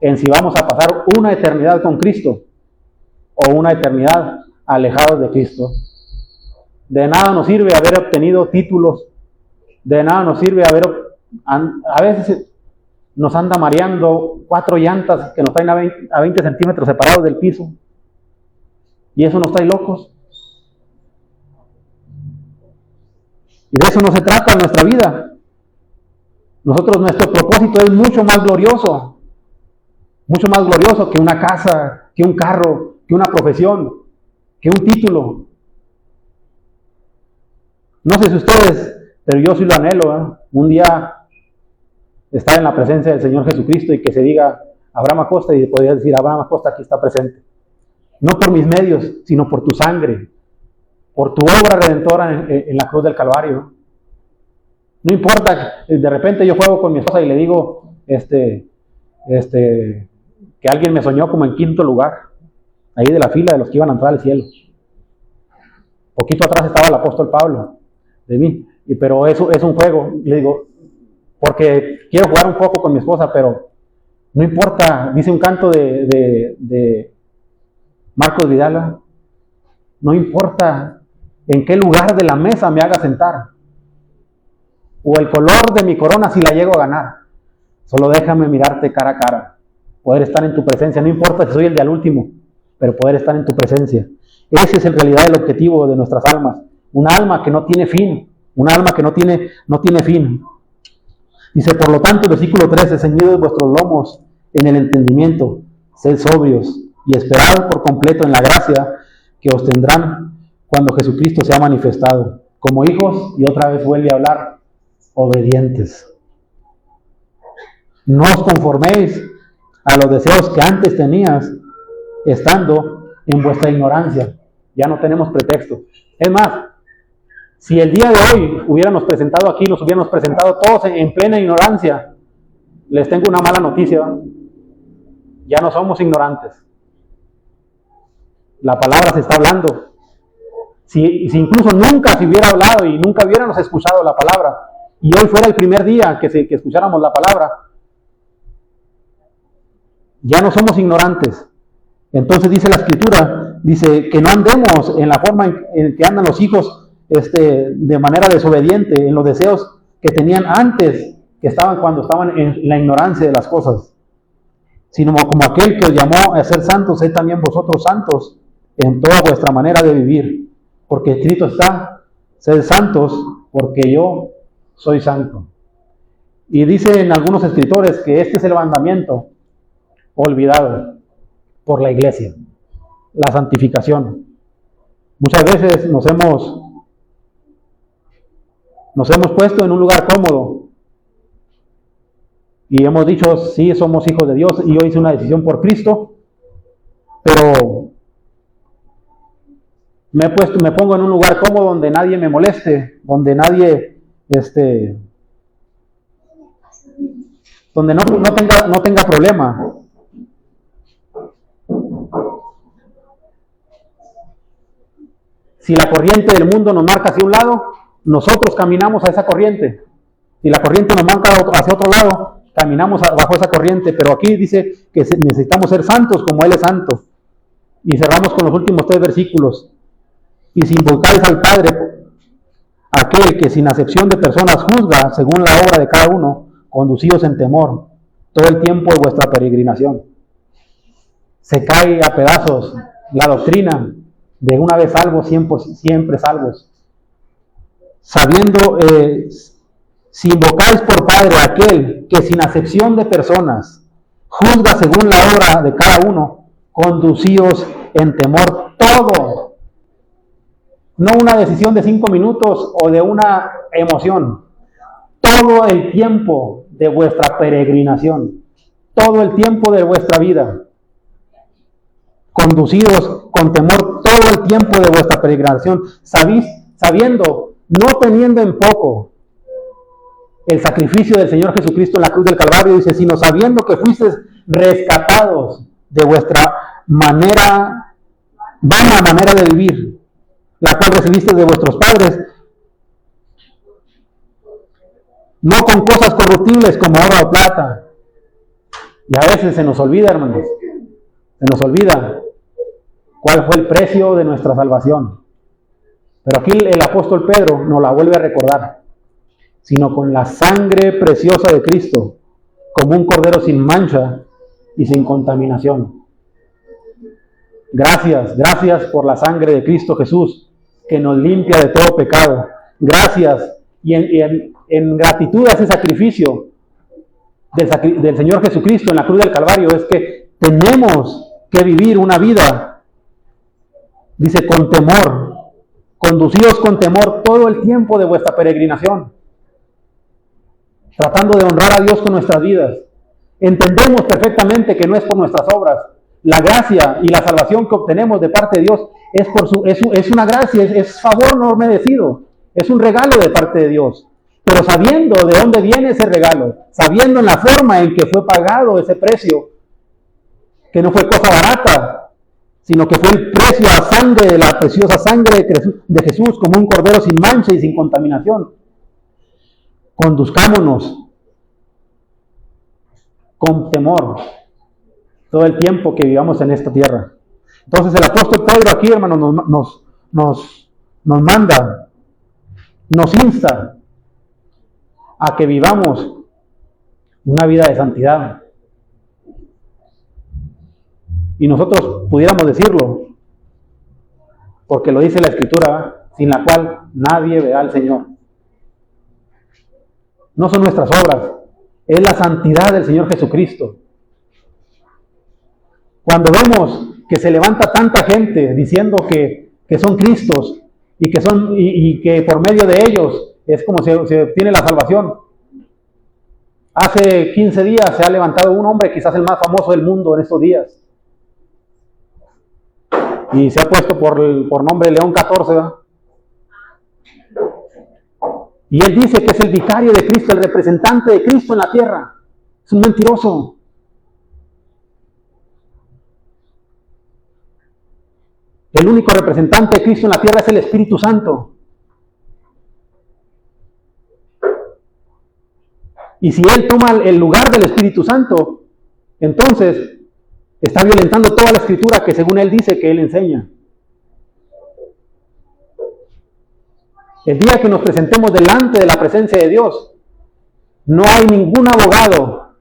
en si vamos a pasar una eternidad con Cristo o una eternidad alejados de Cristo. De nada nos sirve haber obtenido títulos, de nada nos sirve a veces nos anda mareando 4 llantas que nos traen a 20 centímetros separados del piso, y eso nos trae locos. Y de eso no se trata nuestra vida. Nuestro propósito es mucho más glorioso que una casa, que un carro, que una profesión, que un título. No sé si ustedes, pero yo sí lo anhelo, un día estar en la presencia del Señor Jesucristo y que se diga Abraham Acosta, y podría decir Abraham Acosta aquí está presente. No por mis medios, sino por tu sangre, por tu obra redentora en la cruz del Calvario. No importa, de repente yo juego con mi esposa y le digo que alguien me soñó como en 5º lugar, ahí de la fila de los que iban a entrar al cielo. Poquito atrás estaba el apóstol Pablo, de mí, pero eso es un juego. Le digo, porque quiero jugar un poco con mi esposa, pero no importa, dice un canto de Marcos Vidala, no importa en qué lugar de la mesa me haga sentar, o el color de mi corona si la llego a ganar, solo déjame mirarte cara a cara, poder estar en tu presencia, no importa si soy el de al último, pero poder estar en tu presencia. Ese es en realidad el objetivo de nuestras almas, una alma que no tiene fin, una alma que no tiene fin. Dice, por lo tanto, versículo 13, ceñidos vuestros lomos en el entendimiento, sed sobrios y esperad por completo en la gracia que os tendrán cuando Jesucristo sea manifestado, como hijos, y otra vez vuelve a hablar, obedientes. No os conforméis a los deseos que antes tenías, estando en vuestra ignorancia. Ya no tenemos pretexto. Es más, si el día de hoy hubiéramos presentado aquí, nos hubiéramos presentado todos en plena ignorancia, les tengo una mala noticia. Ya no somos ignorantes. La palabra se está hablando. Si incluso nunca se hubiera hablado y nunca hubiéramos escuchado la palabra, y hoy fuera el primer día que escucháramos la palabra, ya no somos ignorantes. Entonces dice la Escritura, dice que no andemos en la forma en que andan los hijos de manera desobediente, en los deseos que tenían antes, cuando estaban en la ignorancia de las cosas, sino como aquel que os llamó a ser santos, sed también vosotros santos en toda vuestra manera de vivir, porque escrito está, sed santos, porque yo soy santo. Y dicen algunos escritores que este es el mandamiento olvidado por la iglesia, la santificación. Muchas veces nos hemos puesto en un lugar cómodo y hemos dicho, sí, somos hijos de Dios y yo hice una decisión por Cristo, pero me pongo en un lugar cómodo donde nadie me moleste, donde nadie donde no tenga problema. Si la corriente del mundo nos marca hacia un lado, nosotros caminamos a esa corriente. Si la corriente nos marca hacia otro lado, caminamos bajo esa corriente. Pero aquí dice que necesitamos ser santos como Él es santo. Y cerramos con los últimos 3 versículos. Y si invocáis al Padre, aquel que sin acepción de personas juzga según la obra de cada uno, conducíos en temor todo el tiempo de vuestra peregrinación. Se cae a pedazos la doctrina de una vez salvos, siempre salvos. Sabiendo, si invocáis por Padre a aquel que sin acepción de personas juzga según la obra de cada uno, conducíos en temor todo. No una decisión de 5 minutos o de una emoción. Todo el tiempo de vuestra peregrinación. todo el tiempo de vuestra vida, conducidos con temor todo el tiempo de vuestra peregrinación, sabiendo, no teniendo en poco el sacrificio del Señor Jesucristo en la cruz del Calvario, dice, sino sabiendo que fuisteis rescatados de vuestra vana manera de vivir, la cual recibisteis de vuestros padres, no con cosas corruptibles como oro o plata. Y a veces se nos olvida, hermanos, se nos olvida cuál fue el precio de nuestra salvación. Pero aquí el apóstol Pedro nos la vuelve a recordar, sino con la sangre preciosa de Cristo, como un cordero sin mancha y sin contaminación. Gracias, gracias por la sangre de Cristo Jesús, que nos limpia de todo pecado. Gracias, y en gratitud a ese sacrificio del Señor Jesucristo en la cruz del Calvario, es que tenemos que vivir una vida, dice, con temor, conducidos con temor todo el tiempo de vuestra peregrinación, tratando de honrar a Dios con nuestras vidas. Entendemos perfectamente que no es por nuestras obras. La gracia y la salvación que obtenemos de parte de Dios es una gracia, es favor no merecido, es un regalo de parte de Dios. Pero sabiendo de dónde viene ese regalo, sabiendo en la forma en que fue pagado ese precio, que no fue cosa barata, sino que fue el precio a sangre, la preciosa sangre de Jesús, como un cordero sin mancha y sin contaminación. Conduzcámonos con temor todo el tiempo que vivamos en esta tierra. Entonces el apóstol Pedro aquí, hermanos, nos manda, nos insta a que vivamos una vida de santidad. Y nosotros pudiéramos decirlo, porque lo dice la Escritura, sin la cual nadie verá al Señor. No son nuestras obras, es la santidad del Señor Jesucristo. Cuando vemos que se levanta tanta gente diciendo que son Cristos y que por medio de ellos es como se obtiene la salvación. Hace 15 días se ha levantado un hombre, quizás el más famoso del mundo en estos días, y se ha puesto por nombre León 14, ¿verdad? Y él dice que es el vicario de Cristo, el representante de Cristo en la tierra. Es un mentiroso. El único representante de Cristo en la tierra es el Espíritu Santo. Y si él toma el lugar del Espíritu Santo, entonces está violentando toda la Escritura que según él dice que él enseña. El día que nos presentemos delante de la presencia de Dios, no hay ningún abogado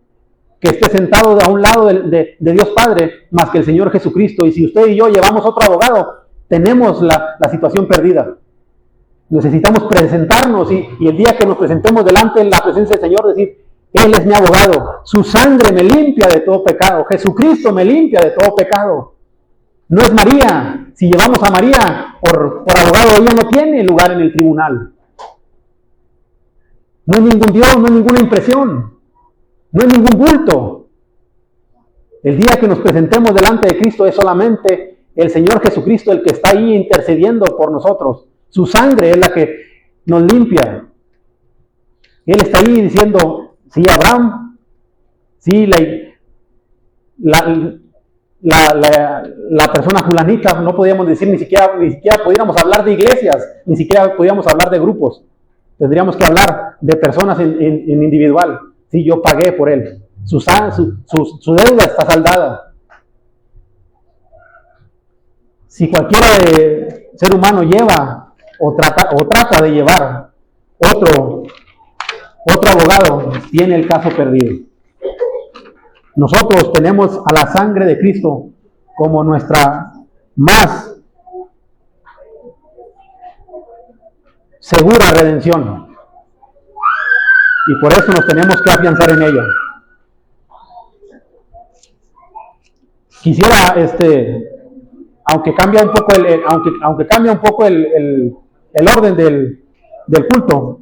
que esté sentado a un lado de Dios Padre más que el Señor Jesucristo. Y si usted y yo llevamos otro abogado, tenemos la situación perdida. Necesitamos presentarnos y el día que nos presentemos delante de la presencia del Señor, decir, Él es mi abogado, su sangre me limpia de todo pecado, Jesucristo me limpia de todo pecado. No es María. Si llevamos a María por abogado, ella no tiene lugar en el tribunal. No hay ningún Dios, no hay ninguna impresión, no hay ningún bulto. El día que nos presentemos delante de Cristo es solamente el Señor Jesucristo el que está ahí intercediendo por nosotros. Su sangre es la que nos limpia. Él está ahí diciendo, sí, Abraham, sí, la persona fulanita, no podíamos decir ni siquiera podíamos hablar de iglesias, ni siquiera podíamos hablar de grupos. Tendríamos que hablar de personas en individual. Sí, yo pagué por él. Su deuda está saldada. Si cualquiera ser humano lleva o trata de llevar otro abogado, tiene el caso perdido. Nosotros tenemos a la sangre de Cristo como nuestra más segura redención. Y por eso nos tenemos que afianzar en ella. Quisiera, aunque cambia un poco aunque cambia un poco el orden del culto,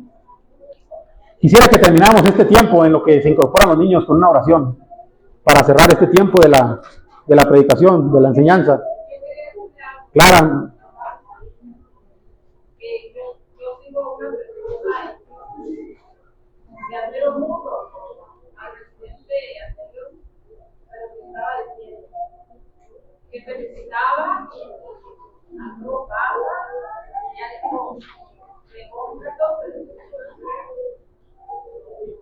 quisiera que termináramos este tiempo en lo que se incorporan los niños con una oración. para cerrar este tiempo de la predicación, de la enseñanza. Clara. Yo sigo una persona que admiro mucho al presidente anterior, pero que estaba diciendo que felicitaba a su papá, y ya dejó un reto,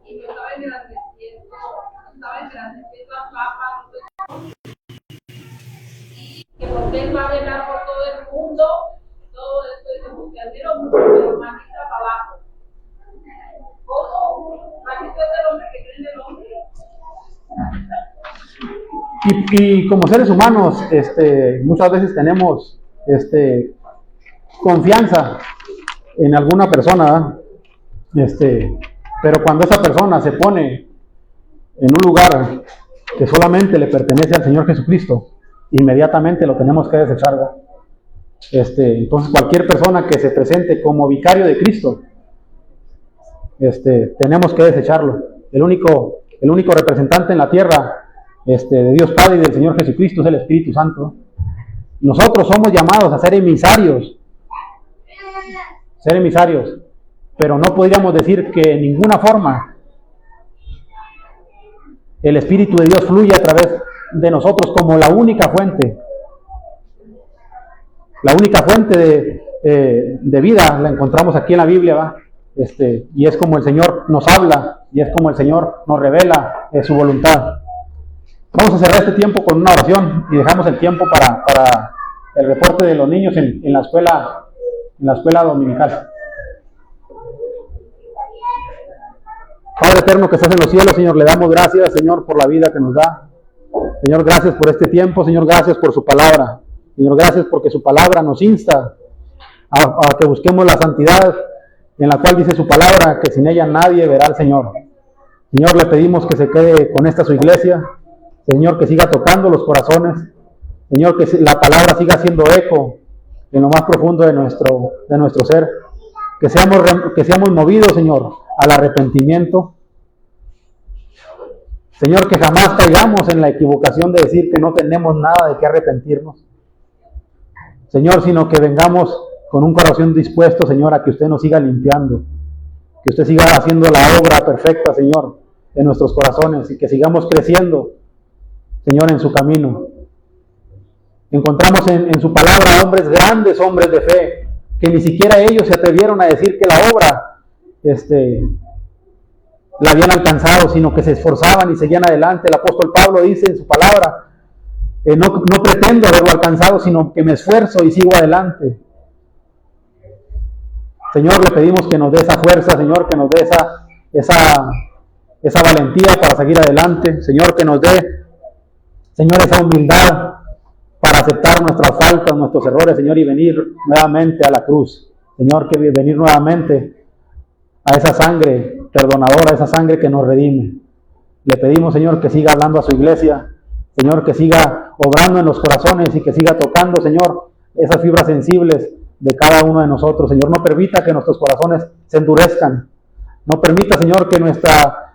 y yo estaba engrandeciendo a Papa, que porque él va a velar por todo el mundo, todo esto, y como que admiro mucho, pero Magista para abajo. ¿Cómo? Magista es el hombre que cree en el hombre. Y como seres humanos, muchas veces tenemos confianza en alguna persona, pero cuando esa persona se pone en un lugar que solamente le pertenece al Señor Jesucristo, inmediatamente lo tenemos que desechar. Entonces cualquier persona que se presente como vicario de Cristo, tenemos que desecharlo. El único representante en la tierra de Dios Padre y del Señor Jesucristo es el Espíritu Santo. Nosotros somos llamados a ser emisarios, pero no podríamos decir que en ninguna forma el Espíritu de Dios fluye a través de nosotros como la única fuente. La única fuente de vida la encontramos aquí en la Biblia, ¿va? Y es como el Señor nos habla, y es como el Señor nos revela su voluntad. Vamos a cerrar este tiempo con una oración y dejamos el tiempo para el reporte de los niños en la escuela dominical. Padre eterno que estás en los cielos, Señor, le damos gracias, Señor, por la vida que nos da. Señor, gracias por este tiempo. Señor, gracias por su palabra. Señor, gracias porque su palabra nos insta a que busquemos la santidad, en la cual dice su palabra que sin ella nadie verá al Señor. Señor, le pedimos que se quede con esta su iglesia. Señor, que siga tocando los corazones. Señor, que la palabra siga haciendo eco en lo más profundo de nuestro ser. Que seamos movidos, Señor, al arrepentimiento. Señor, que jamás caigamos en la equivocación de decir que no tenemos nada de qué arrepentirnos. Señor, sino que vengamos con un corazón dispuesto, Señor, a que usted nos siga limpiando. Que usted siga haciendo la obra perfecta, Señor, en nuestros corazones y que sigamos creciendo, Señor, en su camino. Encontramos en su palabra hombres grandes, hombres de fe, que ni siquiera ellos se atrevieron a decir que la obra la habían alcanzado, sino que se esforzaban y seguían adelante. El apóstol Pablo dice en su palabra, no pretendo haberlo alcanzado, sino que me esfuerzo y sigo adelante. Señor, le pedimos que nos dé esa fuerza, Señor, que nos dé esa valentía para seguir adelante. Señor, que nos dé, Señor, esa humildad para aceptar nuestras faltas, nuestros errores, Señor, y venir nuevamente a la cruz. Señor, que venir nuevamente a esa sangre perdonadora, a esa sangre que nos redime. Le pedimos, Señor, que siga hablando a su iglesia, Señor, que siga obrando en los corazones y que siga tocando, Señor, esas fibras sensibles de cada uno de nosotros. Señor, no permita que nuestros corazones se endurezcan. No permita, Señor, que nuestra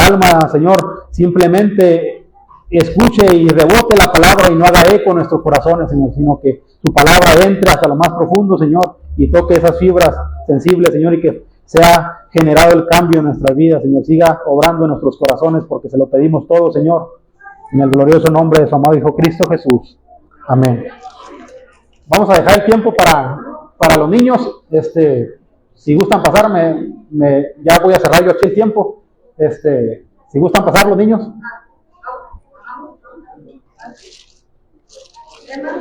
alma, Señor, simplemente escuche y rebote la palabra y no haga eco en nuestros corazones, Señor, sino que su palabra entre hasta lo más profundo, Señor, y toque esas fibras sensibles, Señor, y que sea generado el cambio en nuestras vidas, Señor. Siga obrando en nuestros corazones porque se lo pedimos todo, Señor, en el glorioso nombre de su amado Hijo Cristo Jesús. Amén. Vamos a dejar el tiempo para los niños. Si gustan pasar, ya voy a cerrar yo aquí el tiempo. Si gustan pasar los niños. Además,